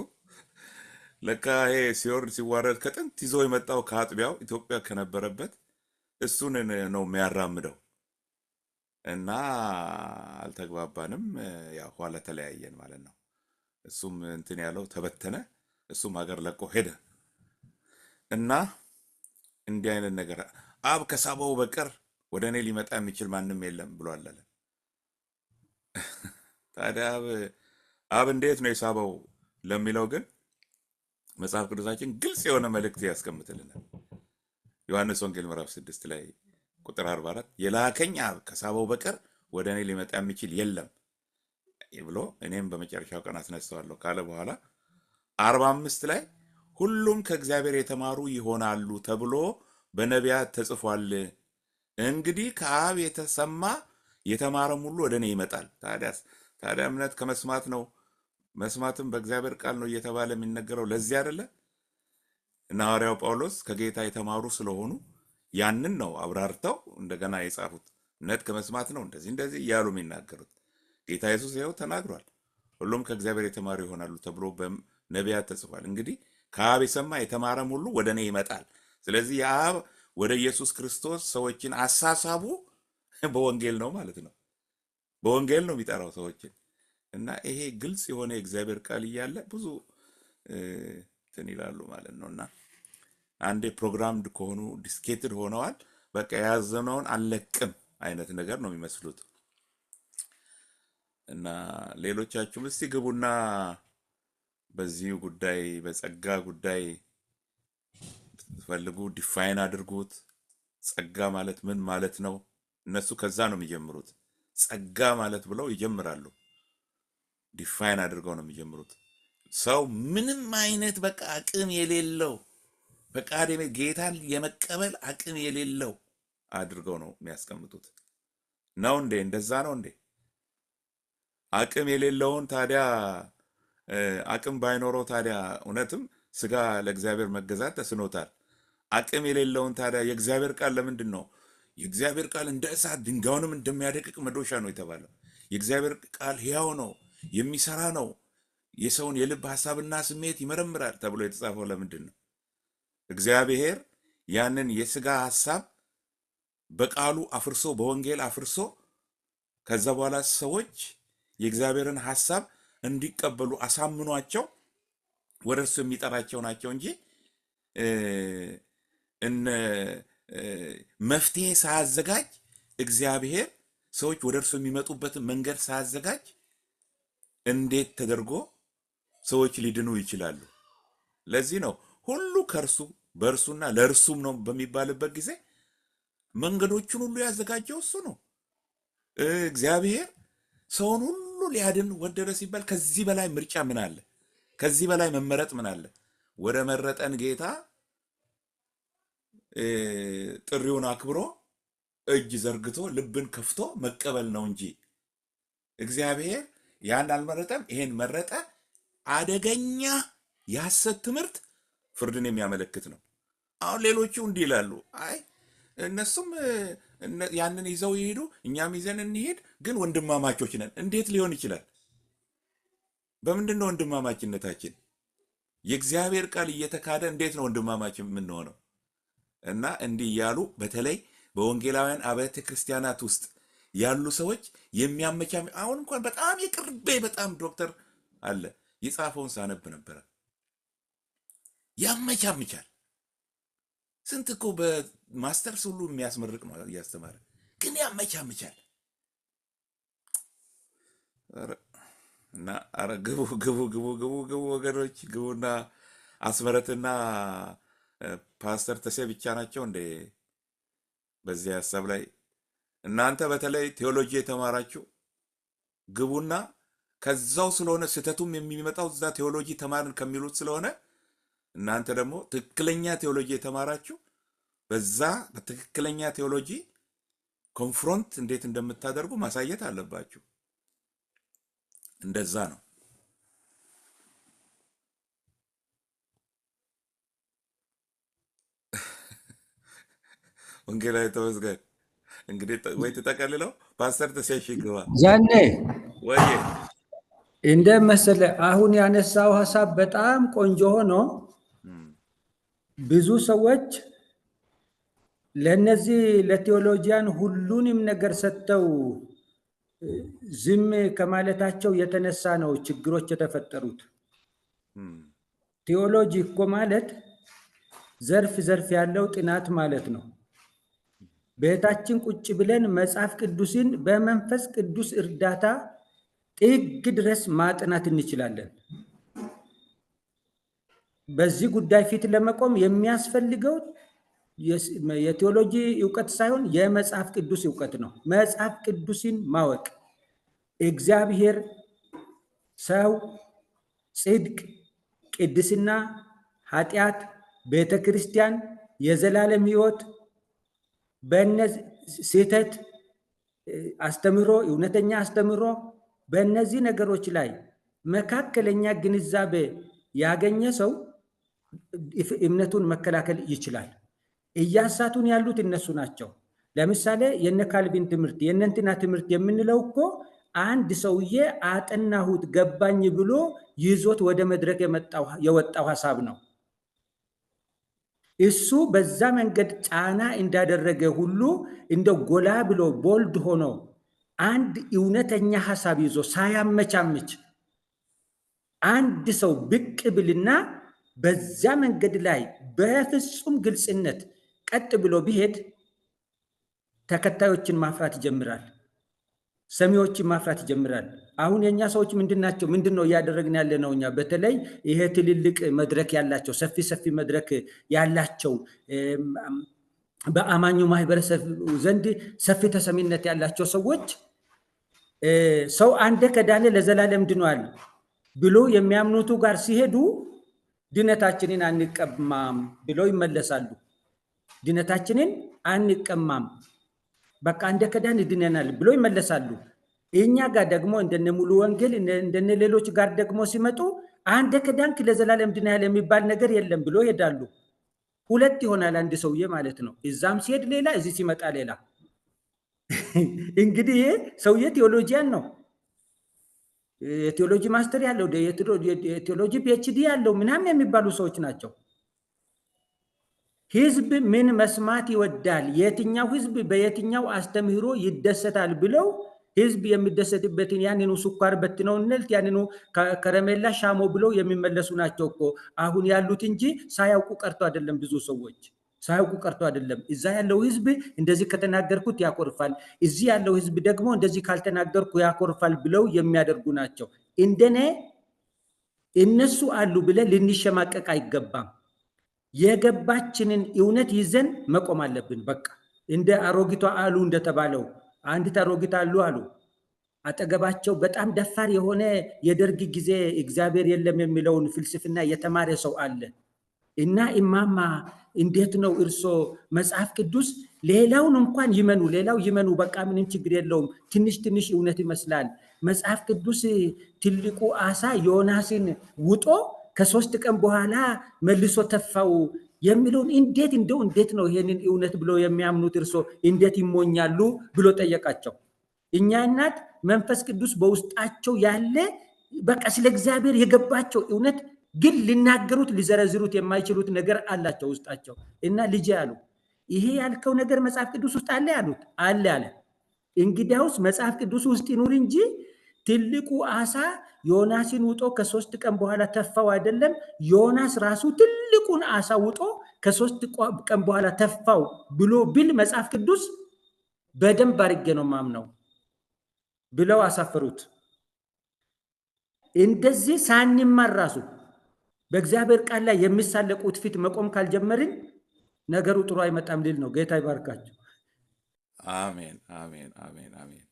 ለካ ይሄ ሲወርድ ሲዋረድ ከጥንት ይዞ የመጣው ከአጥቢያው ኢትዮጵያ ከነበረበት እሱን ነው የሚያራምደው እና አልተግባባንም። ያው ኋላ ተለያየን ማለት ነው። እሱም እንትን ያለው ተበተነ፣ እሱም ሀገር ለቆ ሄደ እና እንዲህ አይነት ነገር አብ ከሳበው በቀር ወደ እኔ ሊመጣ የሚችል ማንም የለም ብሏል አለ። ታዲያ አብ እንዴት ነው የሳበው ለሚለው ግን መጽሐፍ ቅዱሳችን ግልጽ የሆነ መልእክት ያስቀምጥልናል። ዮሐንስ ወንጌል ምዕራፍ 6 ላይ ቁጥር 44 የላከኝ አብ ከሳበው በቀር ወደ እኔ ሊመጣ የሚችል የለም ብሎ እኔም በመጨረሻው ቀን አስነሳዋለሁ ካለ በኋላ 45 ላይ ሁሉም ከእግዚአብሔር የተማሩ ይሆናሉ ተብሎ በነቢያት ተጽፏል። እንግዲህ ከአብ የተሰማ የተማረም ሁሉ ወደ እኔ ይመጣል። ታዲያ እምነት ከመስማት ነው፣ መስማትም በእግዚአብሔር ቃል ነው እየተባለ የሚነገረው ለዚህ አይደለ? እና ሐዋርያው ጳውሎስ ከጌታ የተማሩ ስለሆኑ ያንን ነው አብራርተው እንደገና የጻፉት። እምነት ከመስማት ነው እንደዚህ እንደዚህ እያሉ የሚናገሩት። ጌታ ኢየሱስ ይኸው ተናግሯል። ሁሉም ከእግዚአብሔር የተማሩ ይሆናሉ ተብሎ በነቢያት ተጽፏል። እንግዲህ ከአብ የሰማ የተማረም ሁሉ ወደ እኔ ይመጣል። ስለዚህ የአብ ወደ ኢየሱስ ክርስቶስ ሰዎችን አሳሳቡ በወንጌል ነው ማለት ነው። በወንጌል ነው የሚጠራው ሰዎችን እና ይሄ ግልጽ የሆነ የእግዚአብሔር ቃል እያለ ብዙ እንትን ይላሉ ማለት ነው። እና አንዴ ፕሮግራምድ ከሆኑ ዲስኬትድ ሆነዋል። በቃ የያዘነውን አለቅም አይነት ነገር ነው የሚመስሉት። እና ሌሎቻችሁም እስቲ ግቡና በዚህ ጉዳይ በጸጋ ጉዳይ ፈልጉ፣ ዲፋይን አድርጉት። ጸጋ ማለት ምን ማለት ነው? እነሱ ከዛ ነው የሚጀምሩት። ጸጋ ማለት ብለው ይጀምራሉ። ዲፋይን አድርገው ነው የሚጀምሩት። ሰው ምንም አይነት በቃ አቅም የሌለው ፈቃድ ጌታን የመቀበል አቅም የሌለው አድርገው ነው የሚያስቀምጡት። ነው እንዴ? እንደዛ ነው እንዴ? አቅም የሌለውን ታዲያ አቅም ባይኖረው ታዲያ እውነትም ስጋ ለእግዚአብሔር መገዛት ተስኖታል። አቅም የሌለውን ታዲያ የእግዚአብሔር ቃል ለምንድን ነው? የእግዚአብሔር ቃል እንደ እሳት ድንጋዩንም እንደሚያደቅቅ መዶሻ ነው የተባለው። የእግዚአብሔር ቃል ሕያው ነው፣ የሚሰራ ነው፣ የሰውን የልብ ሐሳብና ስሜት ይመረምራል ተብሎ የተጻፈው ለምንድን ነው? እግዚአብሔር ያንን የሥጋ ሐሳብ በቃሉ አፍርሶ በወንጌል አፍርሶ ከዛ በኋላ ሰዎች የእግዚአብሔርን ሐሳብ እንዲቀበሉ አሳምኗቸው ወደ እርሱ የሚጠራቸው ናቸው እንጂ መፍትሄ ሳያዘጋጅ እግዚአብሔር ሰዎች ወደ እርሱ የሚመጡበትን መንገድ ሳያዘጋጅ እንዴት ተደርጎ ሰዎች ሊድኑ ይችላሉ? ለዚህ ነው ሁሉ ከእርሱ በእርሱና ለእርሱም ነው በሚባልበት ጊዜ መንገዶቹን ሁሉ ያዘጋጀው እሱ ነው። እግዚአብሔር ሰውን ሁሉ ሊያድን ወደደ ሲባል ከዚህ በላይ ምርጫ ምን አለ? ከዚህ በላይ መመረጥ ምን አለ? ወደ መረጠን ጌታ ጥሪውን አክብሮ እጅ ዘርግቶ ልብን ከፍቶ መቀበል ነው እንጂ እግዚአብሔር ያን አልመረጠም፣ ይሄን መረጠ። አደገኛ የሐሰት ትምህርት ፍርድን የሚያመለክት ነው። አሁን ሌሎቹ እንዲህ ይላሉ፣ አይ እነሱም ያንን ይዘው ይሄዱ፣ እኛም ይዘን እንሄድ፣ ግን ወንድማማቾች ነን። እንዴት ሊሆን ይችላል? በምንድን ነው ወንድማማችነታችን? የእግዚአብሔር ቃል እየተካደ እንዴት ነው ወንድማማች የምንሆነው? እና እንዲህ እያሉ በተለይ በወንጌላውያን አብያተ ክርስቲያናት ውስጥ ያሉ ሰዎች የሚያመቻም አሁን እንኳን በጣም የቅርቤ በጣም ዶክተር አለ የጻፈውን ሳነብ ነበረ። ያመቻምቻል። ስንት እኮ በማስተርስ ሁሉ የሚያስመርቅ ነው እያስተማረ፣ ግን ያመቻምቻል። እና አረ ግቡ ግቡ ግቡ ግቡ ግቡ ወገኖች ግቡና አስመረትና ፓስተር ተሴ ብቻ ናቸው እንደ በዚህ ሐሳብ ላይ እናንተ በተለይ ቴዎሎጂ የተማራችሁ ግቡና ከዛው ስለሆነ ስህተቱም የሚመጣው እዛ ቴዎሎጂ ተማርን ከሚሉት ስለሆነ እናንተ ደግሞ ትክክለኛ ቴዎሎጂ የተማራችሁ በዛ በትክክለኛ ቴዎሎጂ ኮንፍሮንት እንዴት እንደምታደርጉ ማሳየት አለባችሁ። እንደዛ ነው። ወንጌላዊ ተመስገን እንግዲህ ወይ ተጠቀልለው ፓስተር ተሴሽ ግባ ያኔ ወይ እንደ መሰለ አሁን ያነሳው ሐሳብ በጣም ቆንጆ ሆኖ ብዙ ሰዎች ለነዚህ ለቴዎሎጂያን ሁሉንም ነገር ሰጥተው ዝም ከማለታቸው የተነሳ ነው ችግሮች የተፈጠሩት። ቴዎሎጂ እኮ ማለት ዘርፍ ያለው ጥናት ማለት ነው። ቤታችን ቁጭ ብለን መጽሐፍ ቅዱስን በመንፈስ ቅዱስ እርዳታ ጥግ ድረስ ማጥናት እንችላለን። በዚህ ጉዳይ ፊት ለመቆም የሚያስፈልገው የቴዎሎጂ ዕውቀት ሳይሆን የመጽሐፍ ቅዱስ ዕውቀት ነው። መጽሐፍ ቅዱስን ማወቅ እግዚአብሔር፣ ሰው፣ ጽድቅ፣ ቅድስና፣ ኃጢአት፣ ቤተ ክርስቲያን፣ የዘላለም ሕይወት በእነዚህ ስህተት አስተምሮ፣ እውነተኛ አስተምሮ በእነዚህ ነገሮች ላይ መካከለኛ ግንዛቤ ያገኘ ሰው እምነቱን መከላከል ይችላል። እያሳቱን ያሉት እነሱ ናቸው። ለምሳሌ የነ ካልቪን ትምህርት የነንትና ትምህርት የምንለው እኮ አንድ ሰውዬ አጠናሁት ገባኝ ብሎ ይዞት ወደ መድረክ የወጣው ሐሳብ ነው። እሱ በዛ መንገድ ጫና እንዳደረገ ሁሉ እንደ ጎላ ብሎ ቦልድ ሆኖ አንድ እውነተኛ ሐሳብ ይዞ ሳያመቻምች አንድ ሰው ብቅ ብልና በዛ መንገድ ላይ በፍጹም ግልጽነት ቀጥ ብሎ ቢሄድ ተከታዮችን ማፍራት ይጀምራል። ሰሚዎችን ማፍራት ይጀምራል። አሁን የኛ ሰዎች ምንድናቸው? ምንድነው እያደረግን ያለ ነው? እኛ በተለይ ይሄ ትልልቅ መድረክ ያላቸው ሰፊ መድረክ ያላቸው በአማኙ ማህበረሰብ ዘንድ ሰፊ ተሰሚነት ያላቸው ሰዎች ሰው አንደ ከዳነ ለዘላለም ድኗል ብሎ የሚያምኑቱ ጋር ሲሄዱ ድነታችንን አንቀማም ብለው ይመለሳሉ። ድነታችንን አንቀማም በቃ እንደ ከዳን ድነናል ብሎ ይመለሳሉ። እኛ ጋር ደግሞ እንደነ ሙሉ ወንጌል እንደነ ሌሎች ጋር ደግሞ ሲመጡ አንደ ከዳንክ ለዘላለም ድነናል የሚባል ነገር የለም ብሎ ይሄዳሉ። ሁለት ይሆናል አንድ ሰውዬ ማለት ነው። እዛም ሲሄድ ሌላ፣ እዚህ ሲመጣ ሌላ። እንግዲህ ይሄ ሰውዬ ቴዎሎጂያን ነው። የቴዎሎጂ ማስተር ያለው የቴዎሎጂ ፒኤችዲ ያለው ምናምን የሚባሉ ሰዎች ናቸው። ህዝብ ምን መስማት ይወዳል፣ የትኛው ህዝብ በየትኛው አስተምህሮ ይደሰታል ብለው ህዝብ የሚደሰትበትን ያንኑ ስኳር በትነው እንልት ያንኑ ከረሜላ ሻሞ ብለው የሚመለሱ ናቸው እኮ አሁን ያሉት እንጂ ሳያውቁ ቀርቶ አይደለም። ብዙ ሰዎች ሳያውቁ ቀርቶ አይደለም። እዛ ያለው ህዝብ እንደዚህ ከተናገርኩት ያኮርፋል፣ እዚህ ያለው ህዝብ ደግሞ እንደዚህ ካልተናገርኩ ያኮርፋል ብለው የሚያደርጉ ናቸው። እንደኔ እነሱ አሉ ብለን ልንሸማቀቅ አይገባም። የገባችንን እውነት ይዘን መቆም አለብን። በቃ እንደ አሮጊቷ አሉ እንደተባለው አንዲት አሮጊት አሉ አጠገባቸው በጣም ደፋር የሆነ የደርግ ጊዜ እግዚአብሔር የለም የሚለውን ፍልስፍና የተማረ ሰው አለ እና እማማ እንዴት ነው እርሶ መጽሐፍ ቅዱስ ሌላውን እንኳን ይመኑ፣ ሌላው ይመኑ፣ በቃ ምንም ችግር የለውም፣ ትንሽ ትንሽ እውነት ይመስላል። መጽሐፍ ቅዱስ ትልቁ አሳ ዮናስን ውጦ ከ3 ቀን በኋላ መልሶ ተፋው የሚለውን እንዴት ነው ይሄንን እውነት ብሎ የሚያምኑት እርሶ እንዴት ይሞኛሉ ብሎ ጠየቃቸው። እኛ እናት መንፈስ ቅዱስ በውስጣቸው ያለ በቃ ስለ እግዚአብሔር የገባቸው እውነት ግን ሊናገሩት ሊዘረዝሩት የማይችሉት ነገር አላቸው ውስጣቸው እና ልጅ አሉ ይሄ ያልከው ነገር መጽሐፍ ቅዱስ ውስጥ አለ ያሉት አለ። እንግዲያውስ መጽሐፍ ቅዱስ ውስጥ ይኑር እንጂ ትልቁ አሳ ዮናስን ውጦ ከ3 ቀን በኋላ ተፋው አይደለም፣ ዮናስ ራሱ ትልቁን አሳ ውጦ ከ3 ቀን በኋላ ተፋው ብሎ ቢል መጽሐፍ ቅዱስ በደንብ አድርጌ ነው ማምነው ብለው አሳፈሩት። እንደዚህ ሳንማር ራሱ በእግዚአብሔር ቃል ላይ የሚሳለቁት ፊት መቆም ካልጀመርን ነገሩ ጥሩ አይመጣም ሊል ነው። ጌታ ይባርካችሁ። አሜን አሜን አሜን አሜን።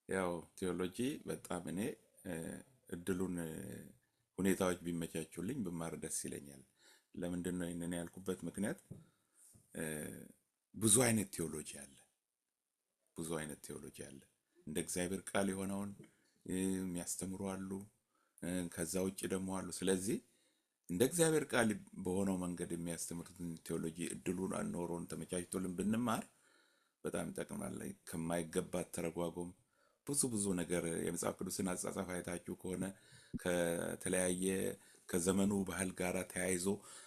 ያው ቴዎሎጂ በጣም እኔ እድሉን ሁኔታዎች ቢመቻቹልኝ ብማር ደስ ይለኛል። ለምንድን ነው ይሄንን ያልኩበት ምክንያት ብዙ አይነት ቴዎሎጂ አለ፣ ብዙ አይነት ቴዎሎጂ አለ። እንደ እግዚአብሔር ቃል የሆነውን የሚያስተምሩ አሉ፣ ከዛ ውጭ ደግሞ አሉ። ስለዚህ እንደ እግዚአብሔር ቃል በሆነው መንገድ የሚያስተምሩትን ቴዎሎጂ እድሉን ኖሮን ተመቻችቶልን ብንማር በጣም ይጠቅማል። ከማይገባት ተረጓጎም ብዙ ነገር የመጽሐፍ ቅዱስን አጻጻፍ አይታችሁ ከሆነ ከተለያየ ከዘመኑ ባህል ጋር ተያይዞ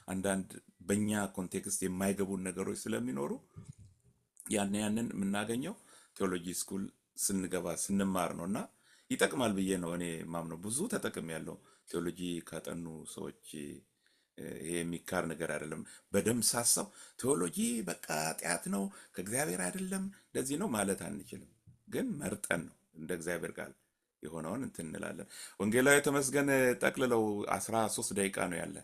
አንዳንድ በእኛ ኮንቴክስት የማይገቡን ነገሮች ስለሚኖሩ ያንን የምናገኘው ቴዎሎጂ ስኩል ስንገባ ስንማር ነው እና ይጠቅማል ብዬ ነው እኔ ማምነው። ብዙ ተጠቅም ያለው ቴዎሎጂ ካጠኑ ሰዎች ይሄ የሚካር ነገር አይደለም። በደም ሳሰው ቴዎሎጂ በቃ ኃጢአት ነው ከእግዚአብሔር አይደለም እንደዚህ ነው ማለት አንችልም። ግን መርጠን ነው እንደ እግዚአብሔር ቃል የሆነውን እንትን እንላለን። ወንጌላዊ ተመስገን ጠቅልለው 13 ደቂቃ ነው ያለ።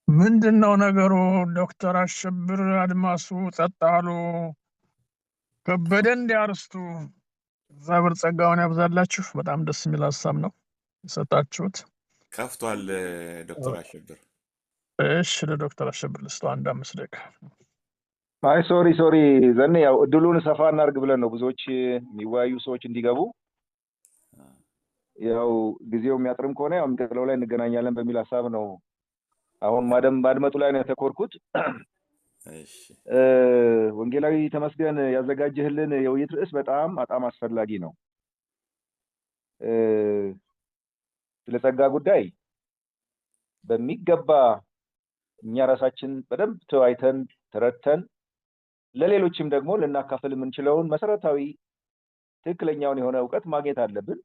ምንድነው ነገሩ? ዶክተር አሸብር አድማሱ ጸጣሉ ከበደ እንዲያርስቱ እግዚአብሔር ጸጋውን ያብዛላችሁ። በጣም ደስ የሚል ሀሳብ ነው የሰጣችሁት። ከፍቷል ዶክተር አሸብር። እሺ ለዶክተር አሸብር ልስጥ 1-5 ደቂቃ። አይ ሶሪ ዘኔ ያው እድሉን ሰፋ እናርግ ብለን ነው ብዙዎች የሚወያዩ ሰዎች እንዲገቡ። ያው ጊዜው የሚያጥርም ከሆነ ያው የሚቀጥለው ላይ እንገናኛለን በሚል ሀሳብ ነው አሁን ማድመጡ ላይ ነው የተኮርኩት። እሺ ወንጌላዊ ተመስገን ያዘጋጀህልን የውይይት ርዕስ በጣም አስፈላጊ ነው። ስለ ጸጋ ጉዳይ በሚገባ እኛ ራሳችን በደንብ ተወያይተን ተረድተን ለሌሎችም ደግሞ ልናካፍል የምንችለውን መሰረታዊ ትክክለኛውን የሆነ ዕውቀት ማግኘት አለብን።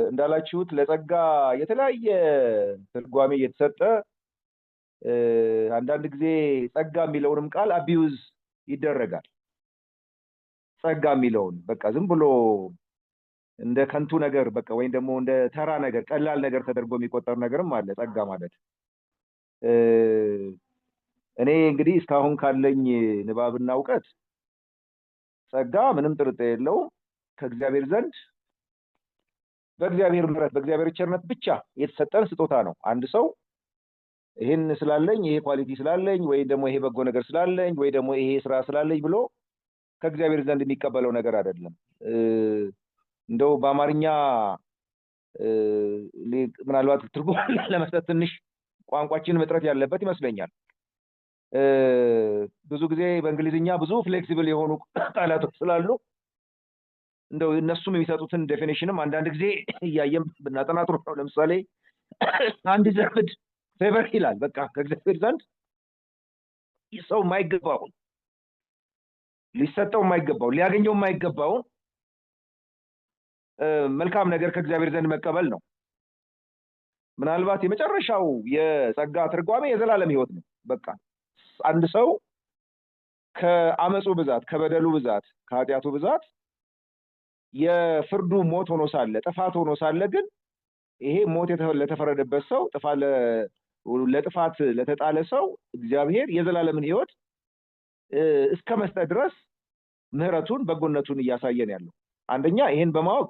እንዳላችሁት ለጸጋ የተለያየ ትርጓሜ እየተሰጠ አንዳንድ ጊዜ ጸጋ የሚለውንም ቃል አቢዩዝ ይደረጋል። ጸጋ የሚለውን በቃ ዝም ብሎ እንደ ከንቱ ነገር በቃ ወይም ደግሞ እንደ ተራ ነገር ቀላል ነገር ተደርጎ የሚቆጠር ነገርም አለ ጸጋ ማለት። እኔ እንግዲህ እስካሁን ካለኝ ንባብና ዕውቀት ጸጋ ምንም ጥርጥር የለውም ከእግዚአብሔር ዘንድ በእግዚአብሔር ምሕረት በእግዚአብሔር ቸርነት ብቻ የተሰጠን ስጦታ ነው። አንድ ሰው ይሄን ስላለኝ ይሄ ኳሊቲ ስላለኝ ወይ ደግሞ ይሄ በጎ ነገር ስላለኝ ወይ ደግሞ ይሄ ስራ ስላለኝ ብሎ ከእግዚአብሔር ዘንድ የሚቀበለው ነገር አይደለም። እንደው በአማርኛ ምናልባት ትርጉም ለመስጠት ትንሽ ቋንቋችን መጥረት ያለበት ይመስለኛል። ብዙ ጊዜ በእንግሊዝኛ ብዙ ፍሌክሲብል የሆኑ ቃላቶች ስላሉ እንደው እነሱም የሚሰጡትን ዴፊኒሽንም አንዳንድ ጊዜ እያየም ብናጠና ጥሩ ነው። ለምሳሌ አንድ ዘመድ ፌቨር ይላል። በቃ ከእግዚአብሔር ዘንድ ሰው የማይገባውን ሊሰጠው የማይገባው ሊያገኘው የማይገባውን መልካም ነገር ከእግዚአብሔር ዘንድ መቀበል ነው። ምናልባት የመጨረሻው የጸጋ ትርጓሜ የዘላለም ሕይወት ነው። በቃ አንድ ሰው ከአመፁ ብዛት፣ ከበደሉ ብዛት፣ ከኃጢአቱ ብዛት የፍርዱ ሞት ሆኖ ሳለ ጥፋት ሆኖ ሳለ ግን ይሄ ሞት ለተፈረደበት ሰው ለጥፋት ለተጣለ ሰው እግዚአብሔር የዘላለምን ሕይወት እስከ መስጠት ድረስ ምህረቱን በጎነቱን እያሳየን ያለው አንደኛ ይሄን በማወቅ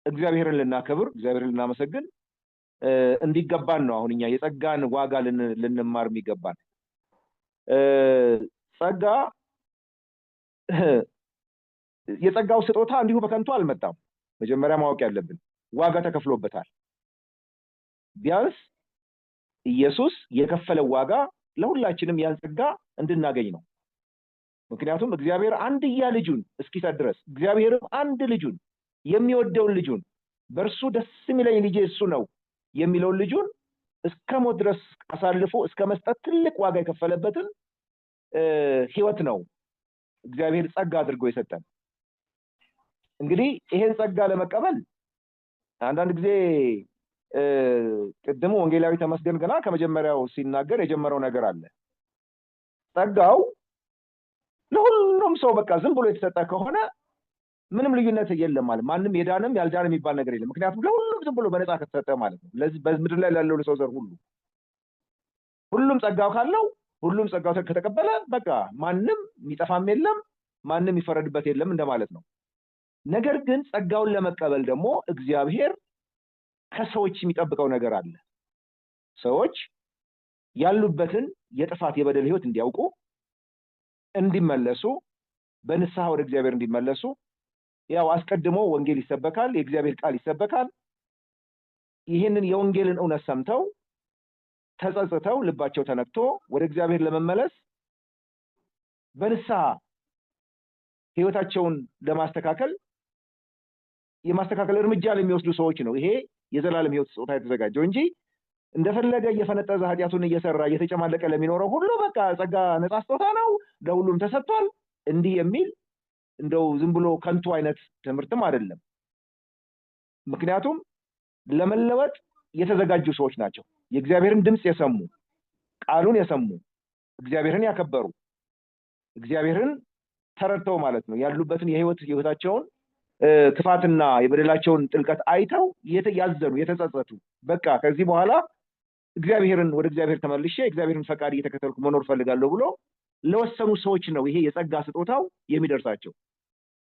እግዚአብሔርን ልናከብር እግዚአብሔርን ልናመሰግን እንዲገባን ነው። አሁን እኛ የጸጋን ዋጋ ልንማር የሚገባን ጸጋ የጸጋው ስጦታ እንዲሁ በከንቱ አልመጣም። መጀመሪያ ማወቅ ያለብን ዋጋ ተከፍሎበታል። ቢያንስ ኢየሱስ የከፈለው ዋጋ ለሁላችንም ያን ጸጋ እንድናገኝ ነው። ምክንያቱም እግዚአብሔር አንድያ ልጁን እስኪሰጥ ድረስ እግዚአብሔርም አንድ ልጁን የሚወደውን ልጁን በእርሱ ደስ የሚለኝ ልጄ እሱ ነው የሚለውን ልጁን እስከ ሞት ድረስ አሳልፎ እስከ መስጠት ትልቅ ዋጋ የከፈለበትን ሕይወት ነው እግዚአብሔር ጸጋ አድርጎ የሰጠን። እንግዲህ ይሄን ጸጋ ለመቀበል አንዳንድ ጊዜ ቅድሙ ወንጌላዊ ተመስገን ገና ከመጀመሪያው ሲናገር የጀመረው ነገር አለ። ጸጋው ለሁሉም ሰው በቃ ዝም ብሎ የተሰጠ ከሆነ ምንም ልዩነት የለም ማለት ማንም የዳንም ያልዳንም የሚባል ነገር የለም። ምክንያቱም ለሁሉም ዝም ብሎ በነፃ ከተሰጠ ማለት ነው። ለዚህ በምድር ላይ ላለው ለሰው ዘር ሁሉም ጸጋው ካለው ሁሉም ጸጋው ከተቀበለ በቃ ማንም የሚጠፋም የለም ማንም የሚፈረድበት የለም እንደማለት ነው። ነገር ግን ጸጋውን ለመቀበል ደግሞ እግዚአብሔር ከሰዎች የሚጠብቀው ነገር አለ። ሰዎች ያሉበትን የጥፋት የበደል ሕይወት እንዲያውቁ እንዲመለሱ በንስሐ ወደ እግዚአብሔር እንዲመለሱ ያው አስቀድሞ ወንጌል ይሰበካል፣ የእግዚአብሔር ቃል ይሰበካል። ይህንን የወንጌልን እውነት ሰምተው ተጸጽተው ልባቸው ተነክቶ ወደ እግዚአብሔር ለመመለስ በንስሐ ሕይወታቸውን ለማስተካከል የማስተካከል እርምጃ ለሚወስዱ ሰዎች ነው ይሄ የዘላለም ሕይወት ስጦታ የተዘጋጀው እንጂ እንደፈለገ እየፈነጠዘ ኃጢአቱን እየሰራ እየተጨማለቀ ለሚኖረው ሁሉ በቃ ጸጋ ነፃ ስጦታ ነው ለሁሉም ተሰጥቷል እንዲህ የሚል እንደው ዝም ብሎ ከንቱ አይነት ትምህርትም አይደለም። ምክንያቱም ለመለወጥ የተዘጋጁ ሰዎች ናቸው። የእግዚአብሔርን ድምፅ የሰሙ ቃሉን የሰሙ እግዚአብሔርን ያከበሩ እግዚአብሔርን ተረድተው ማለት ነው ያሉበትን የሕይወታቸውን ክፋትና የበደላቸውን ጥልቀት አይተው ያዘኑ የተጸጸቱ በቃ ከዚህ በኋላ ወደ እግዚአብሔር ተመልሼ እግዚአብሔርን ፈቃድ እየተከተልኩ መኖር ፈልጋለሁ ብሎ ለወሰኑ ሰዎች ነው ይሄ የጸጋ ስጦታው የሚደርሳቸው።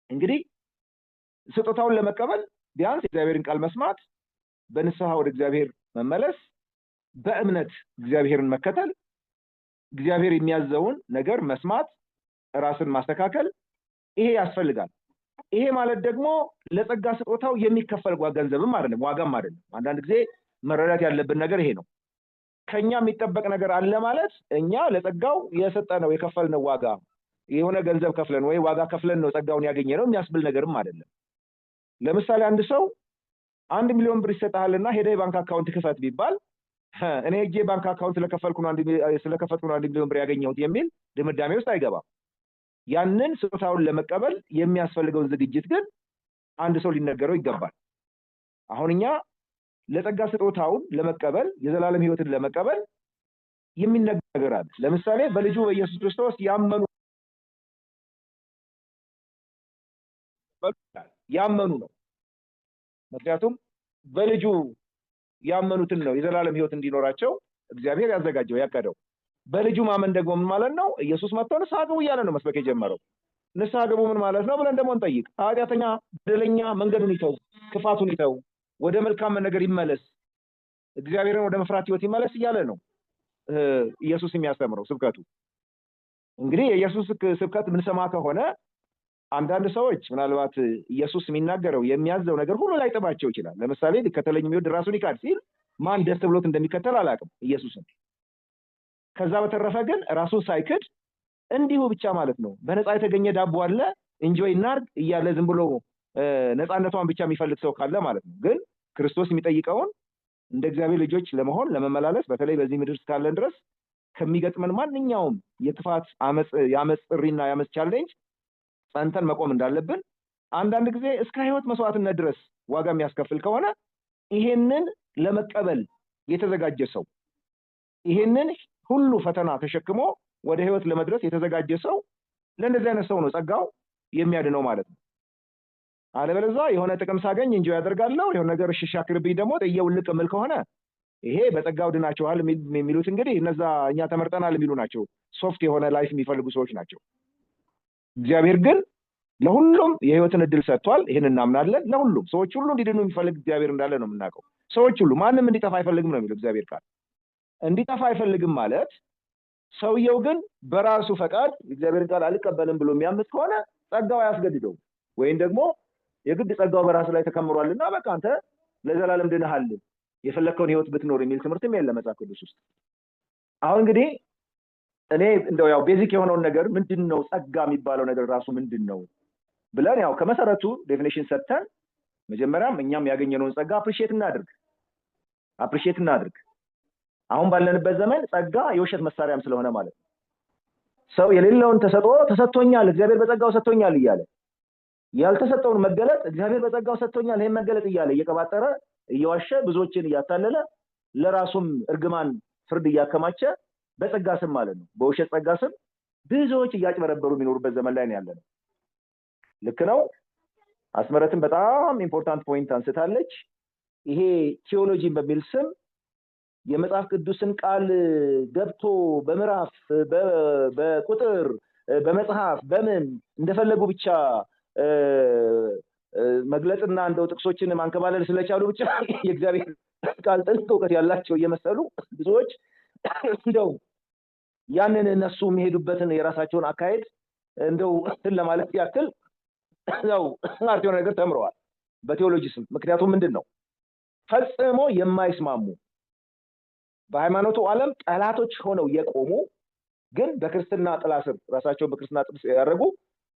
እንግዲህ ስጦታውን ለመቀበል ቢያንስ እግዚአብሔርን ቃል መስማት፣ በንስሐ ወደ እግዚአብሔር መመለስ፣ በእምነት እግዚአብሔርን መከተል፣ እግዚአብሔር የሚያዘውን ነገር መስማት፣ ራስን ማስተካከል ይሄ ያስፈልጋል። ይሄ ማለት ደግሞ ለጸጋ ስጦታው የሚከፈል ገንዘብም አይደለም ዋጋም አይደለም። አንዳንድ ጊዜ መረዳት ያለብን ነገር ይሄ ነው። ከኛ የሚጠበቅ ነገር አለ ማለት እኛ ለጸጋው የሰጠነው የከፈልነው ዋጋ የሆነ ገንዘብ ከፍለን ወይ ዋጋ ከፍለን ነው ጸጋውን ያገኘነው የሚያስብል ነገርም አይደለም። ለምሳሌ አንድ ሰው 1 ሚሊዮን ብር ይሰጣልና ሄደ ባንክ አካውንት ክፈት ቢባል እኔ ሄጄ ባንክ አካውንት ስለከፈልኩ ነው 1 ሚሊዮን ብር ያገኘሁት የሚል ድምዳሜ ውስጥ አይገባም። ያንን ስጦታውን ለመቀበል የሚያስፈልገውን ዝግጅት ግን አንድ ሰው ሊነገረው ይገባል። አሁን እኛ ለጸጋ ስጦታውን ለመቀበል የዘላለም ሕይወትን ለመቀበል የሚነገር ነገር አለ። ለምሳሌ በልጁ በኢየሱስ ክርስቶስ ያመኑ ነው። ምክንያቱም በልጁ ያመኑትን ነው የዘላለም ሕይወት እንዲኖራቸው እግዚአብሔር ያዘጋጀው ያቀደው። በልጁ ማመን ደግሞ ምን ማለት ነው? ኢየሱስ መጥቶ ንስሐ ግቡ እያለ ነው መስበክ የጀመረው። ንስሐ ግቡ ምን ማለት ነው ብለን ደግሞ እንጠይቅ። ኃጢአተኛ በደለኛ መንገዱን ይተው፣ ክፋቱን ይተው፣ ወደ መልካም ነገር ይመለስ፣ እግዚአብሔርን ወደ መፍራት ሕይወት ይመለስ እያለ ነው ኢየሱስ የሚያስተምረው ስብከቱ። እንግዲህ የኢየሱስ ስብከት ምንሰማ ከሆነ አንዳንድ ሰዎች ምናልባት ኢየሱስ የሚናገረው የሚያዘው ነገር ሁሉ ላይ ጥባቸው ይችላል። ለምሳሌ ሊከተለኝ የሚወድ ራሱን ይካድ ሲል ማን ደስ ብሎት እንደሚከተል አላውቅም ኢየሱስን። ከዛ በተረፈ ግን ራሱን ሳይክድ እንዲሁ ብቻ ማለት ነው በነፃ የተገኘ ዳቦ አለ ኢንጆይ እናርግ እያለ ዝም ብሎ ነፃነቷን ብቻ የሚፈልግ ሰው ካለ ማለት ነው። ግን ክርስቶስ የሚጠይቀውን እንደ እግዚአብሔር ልጆች ለመሆን ለመመላለስ በተለይ በዚህ ምድር እስካለን ድረስ ከሚገጥመን ማንኛውም የክፋት የአመፅ ጥሪና የአመፅ ቻሌንጅ ጸንተን መቆም እንዳለብን አንዳንድ ጊዜ እስከ ህይወት መስዋዕትነት ድረስ ዋጋ የሚያስከፍል ከሆነ ይሄንን ለመቀበል የተዘጋጀ ሰው ይሄንን ሁሉ ፈተና ተሸክሞ ወደ ህይወት ለመድረስ የተዘጋጀ ሰው ለእንደዚህ አይነት ሰው ነው ጸጋው የሚያድነው ማለት ነው። አለበለዚያ የሆነ ጥቅም ሳገኝ እንጂ ያደርጋለሁ የሆነ ነገር ሽሻክርብኝ ደግሞ ጠየውልቅ ምል ከሆነ ይሄ በጸጋው ድናቸዋል የሚሉት እንግዲህ እነዛ እኛ ተመርጠናል የሚሉ ናቸው። ሶፍት የሆነ ላይፍ የሚፈልጉ ሰዎች ናቸው። እግዚአብሔር ግን ለሁሉም የህይወትን እድል ሰጥቷል። ይሄን እናምናለን። ለሁሉም ሰዎች ሁሉ እንዲድኑ የሚፈልግ እግዚአብሔር እንዳለ ነው የምናውቀው። ሰዎች ሁሉ ማንም እንዲጠፋ አይፈልግም ነው የሚለው እግዚአብሔር ቃል። እንዲጠፋ አይፈልግም ማለት ሰውየው ግን በራሱ ፈቃድ እግዚአብሔርን ቃል አልቀበልም ብሎ የሚያምጽ ከሆነ ጸጋው አያስገድደውም። ወይም ደግሞ የግድ ጸጋው በራሱ ላይ ተከምሯልና በቃ አንተ ለዘላለም ድነሃል የፈለከውን ህይወት ብትኖር የሚል ትምህርትም የለም መጽሐፍ ቅዱስ ውስጥ። አሁን እንግዲህ እኔ እንደው ያው ቤዚክ የሆነውን ነገር ምንድነው ጸጋ የሚባለው ነገር ራሱ ምንድነው ብለን ያው ከመሰረቱ ዴፊኒሽን ሰጥተን መጀመሪያም እኛም ያገኘነውን ጸጋ አፕሪሺየት እናድርግ። አሁን ባለንበት ዘመን ጸጋ የውሸት መሳሪያም ስለሆነ ማለት ነው። ሰው የሌለውን ተሰጥቶኛል እግዚአብሔር በጸጋው ሰጥቶኛል እያለ ያልተሰጠውን መገለጥ እግዚአብሔር በጸጋው ሰጥቶኛል ይሄን መገለጥ እያለ እየቀባጠረ እየዋሸ ብዙዎችን እያታለለ ለራሱም እርግማን ፍርድ እያከማቸ በጸጋ ስም ማለት ነው በውሸት ጸጋ ስም ብዙዎች እያጭበረበሩ የሚኖሩበት ዘመን ላይ ነው ያለነው። ልክ ነው። አስመረትን በጣም ኢምፖርታንት ፖይንት አንስታለች። ይሄ ቲዮሎጂን በሚል ስም የመጽሐፍ ቅዱስን ቃል ገብቶ በምዕራፍ በቁጥር በመጽሐፍ በምን እንደፈለጉ ብቻ መግለጽና እንደው ጥቅሶችን ማንከባለል ስለቻሉ ብቻ የእግዚአብሔር ቃል ጥልቅ እውቀት ያላቸው እየመሰሉ ብዙዎች እንደው ያንን እነሱ የሚሄዱበትን የራሳቸውን አካሄድ እንደው ለማለት ያክል ያው አርቲዮ ነገር ተምረዋል በቲዮሎጂ ስም። ምክንያቱም ምንድነው ፈጽሞ የማይስማሙ በሃይማኖቱ ዓለም ጠላቶች ሆነው የቆሙ ግን በክርስትና ጥላ ስር ራሳቸውን በክርስትና ጥላ ያደረጉ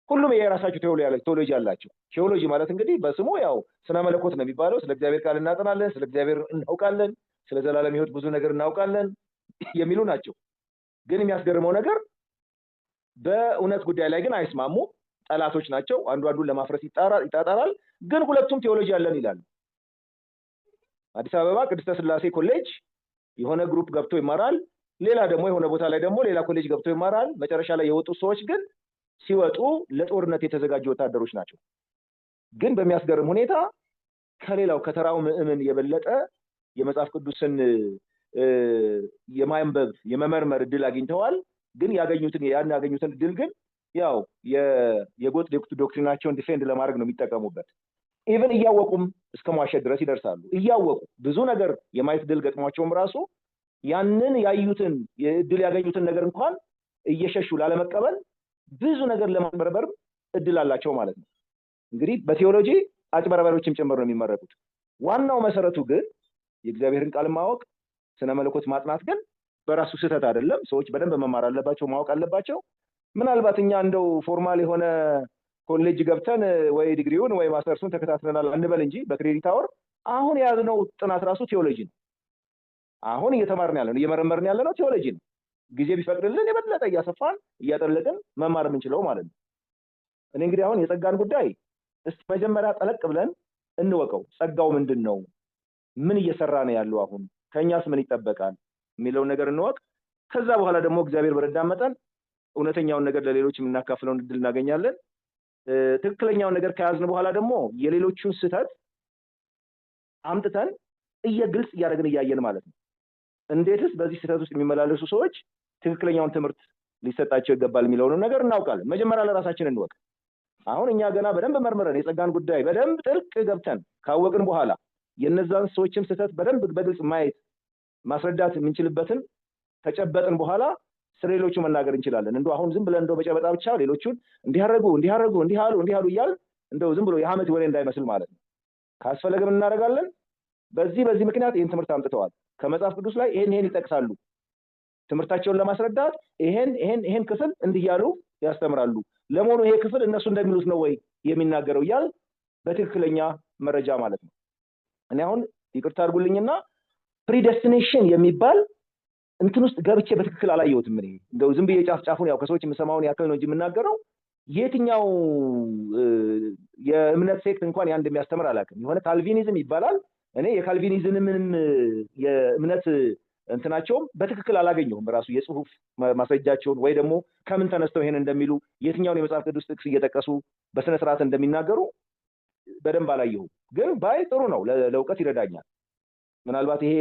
ሁሉም የራሳቸው ቲዮሎጂ አላቸው። ቲዮሎጂ ማለት እንግዲህ በስሙ ያው ስነ መለኮት ነው የሚባለው። ስለ እግዚአብሔር ቃል እናጠናለን፣ ስለ እግዚአብሔር እናውቃለን፣ ስለ ዘላለም ሕይወት ብዙ ነገር እናውቃለን የሚሉ ናቸው። ግን የሚያስገርመው ነገር በእውነት ጉዳይ ላይ ግን አይስማሙ፣ ጠላቶች ናቸው። አንዱ አንዱን ለማፍረስ ይጣጣራል። ግን ሁለቱም ቲዮሎጂ አለን ይላሉ። አዲስ አበባ ቅድስተ ሥላሴ ኮሌጅ የሆነ ግሩፕ ገብቶ ይማራል፣ ሌላ ደግሞ የሆነ ቦታ ላይ ደግሞ ሌላ ኮሌጅ ገብቶ ይማራል። መጨረሻ ላይ የወጡ ሰዎች ግን ሲወጡ ለጦርነት የተዘጋጁ ወታደሮች ናቸው። ግን በሚያስገርም ሁኔታ ከሌላው ከተራው ምዕመን የበለጠ የመጽሐፍ ቅዱስን የማንበብ የመመርመር እድል አግኝተዋል። ግን ያገኙትን እድል ግን ያው የጎጥ ዶክትሪናቸውን ዲፌንድ ለማድረግ ነው የሚጠቀሙበት። ኢቭን እያወቁም እስከ መዋሸት ድረስ ይደርሳሉ። እያወቁ ብዙ ነገር የማየት እድል ገጥሟቸውም ራሱ ያንን ያዩትን እድል ያገኙትን ነገር እንኳን እየሸሹ ላለመቀበል ብዙ ነገር ለማንበርበር እድል አላቸው ማለት ነው። እንግዲህ በቲዮሎጂ አጭበርባሪዎችም ጭምር ነው የሚመረጡት። ዋናው መሰረቱ ግን የእግዚአብሔርን ቃል ማወቅ፣ ስነ መለኮት ማጥናት ግን በራሱ ስህተት አይደለም። ሰዎች በደንብ መማር አለባቸው፣ ማወቅ አለባቸው። ምናልባት እኛ እንደው ፎርማል የሆነ ኮሌጅ ገብተን ወይ ዲግሪውን ወይ ማስተርሱን ተከታትለናል አንበል እንጂ በክሬዲት አወር አሁን የያዝነው ጥናት ራሱ ቲዮሎጂ ነው። አሁን እየተማርን ያለነው እየመረመርን ያለነው ቲዮሎጂ ነው። ጊዜ ቢፈቅድልን የበለጠ እያሰፋን እያጠለቅን መማር የምንችለው ማለት ነው። እኔ እንግዲህ አሁን የጸጋን ጉዳይ እስቲ መጀመሪያ ጠለቅ ብለን እንወቀው። ጸጋው ምንድን ነው? ምን እየሰራ ነው ያለው? አሁን ከኛስ ምን ይጠበቃል የሚለውን ነገር እንወቅ። ከዛ በኋላ ደግሞ እግዚአብሔር በረዳን መጠን እውነተኛውን ነገር ለሌሎች የምናካፍለውን እድል እናገኛለን። ትክክለኛውን ነገር ከያዝን በኋላ ደግሞ የሌሎቹን ስህተት አምጥተን ግልጽ እያደረግን እያየን ማለት ነው። እንዴትስ በዚህ ስህተት ውስጥ የሚመላለሱ ሰዎች ትክክለኛውን ትምህርት ሊሰጣቸው ይገባል የሚለውን ነገር እናውቃለን። መጀመሪያ ለራሳችን እንወቅ። አሁን እኛ ገና በደንብ መርምረን የጸጋን ጉዳይ በደንብ ጥልቅ ገብተን ካወቅን በኋላ የነዛን ሰዎችም ስህተት በደንብ በግልጽ ማየት ማስረዳት የምንችልበትን ከጨበጥን በኋላ ስለሌሎቹ መናገር እንችላለን። እንደው አሁን ዝም ብለን እንደው በጨበጣ ብቻ ሌሎቹን እንዲያረጉ እንዲህ አሉ እያል እንደው ዝም ብሎ የሐሜት ወሬ እንዳይመስል ማለት ነው። ካስፈለገም እናደርጋለን። በዚህ ምክንያት ይህን ትምህርት አምጥተዋል። ከመጽሐፍ ቅዱስ ላይ ይሄን ይጠቅሳሉ። ትምህርታቸውን ለማስረዳት ይሄን ክፍል እንዲያሉ ያስተምራሉ። ለመሆኑ ይሄ ክፍል እነሱ እንደሚሉት ነው ወይ የሚናገረው እያል በትክክለኛ መረጃ ማለት ነው። እኔ አሁን ይቅርታ አድርጉልኝና ፕሪደስቲኔሽን የሚባል እንትን ውስጥ ገብቼ በትክክል አላየሁትም። እኔ እንደው ዝም ብዬ ጫፉን ያው ከሰዎች የምሰማውን ያክል ነው እንጂ የምናገረው የትኛው የእምነት ሴክት እንኳን ያን እንደሚያስተምር አላውቅም። የሆነ ካልቪኒዝም ይባላል። እኔ የካልቪኒዝምንም የእምነት እንትናቸውም በትክክል አላገኘሁም። ራሱ የጽሁፍ ማስረጃቸውን ወይ ደግሞ ከምን ተነስተው ይሄን እንደሚሉ የትኛውን የመጽሐፍ ቅዱስ ጥቅስ እየጠቀሱ በስነ ስርዓት እንደሚናገሩ በደንብ አላየሁም። ግን ባይ ጥሩ ነው፣ ለእውቀት ይረዳኛል። ምናልባት ይሄ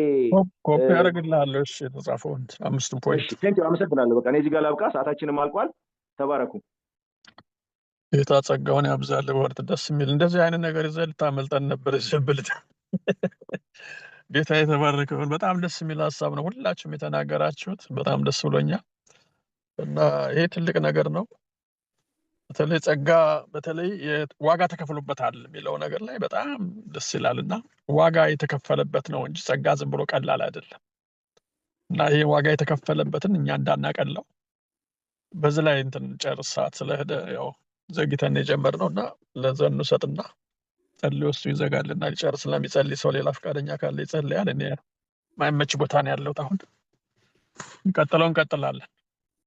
ኮፒ ያደርግልሃለሁ። እሺ የተጻፈውን 5 ፖይንት። ቴንኪው፣ አመሰግናለሁ። በቃ እኔ እዚህ ጋር ላብቃ፣ ሰዓታችንም አልቋል። ተባረኩ። ጌታ ጸጋውን ያብዛልህ። ወርድ ደስ የሚል እንደዚህ አይነት ነገር ይዘህ ልታመልጠን ነበር። ዝብልት ጌታ የተባረከ ይሁን። በጣም ደስ የሚል ሀሳብ ነው ሁላችሁም የተናገራችሁት። በጣም ደስ ብሎኛል እና ይሄ ትልቅ ነገር ነው። በተለይ ጸጋ በተለይ ዋጋ ተከፍሎበታል የሚለው ነገር ላይ በጣም ደስ ይላልና ዋጋ የተከፈለበት ነው እንጂ ጸጋ ዝም ብሎ ቀላል አይደለም እና ይሄ ዋጋ የተከፈለበትን እኛ እንዳናቀለው በዚህ ላይ እንትን ጨርስ ሰዓት ስለሄደ ያው ዘግይተን የጀመርነውና ለዘኑ ሰጥና ጸልዮ እሱ ይዘጋልና ሊጨርስ ስለሚጸልይ ሰው ሌላ ፈቃደኛ ካለ ይጸልያል። እኔ ማይመች ቦታ ነው ያለሁት። አሁን እንቀጥላለን።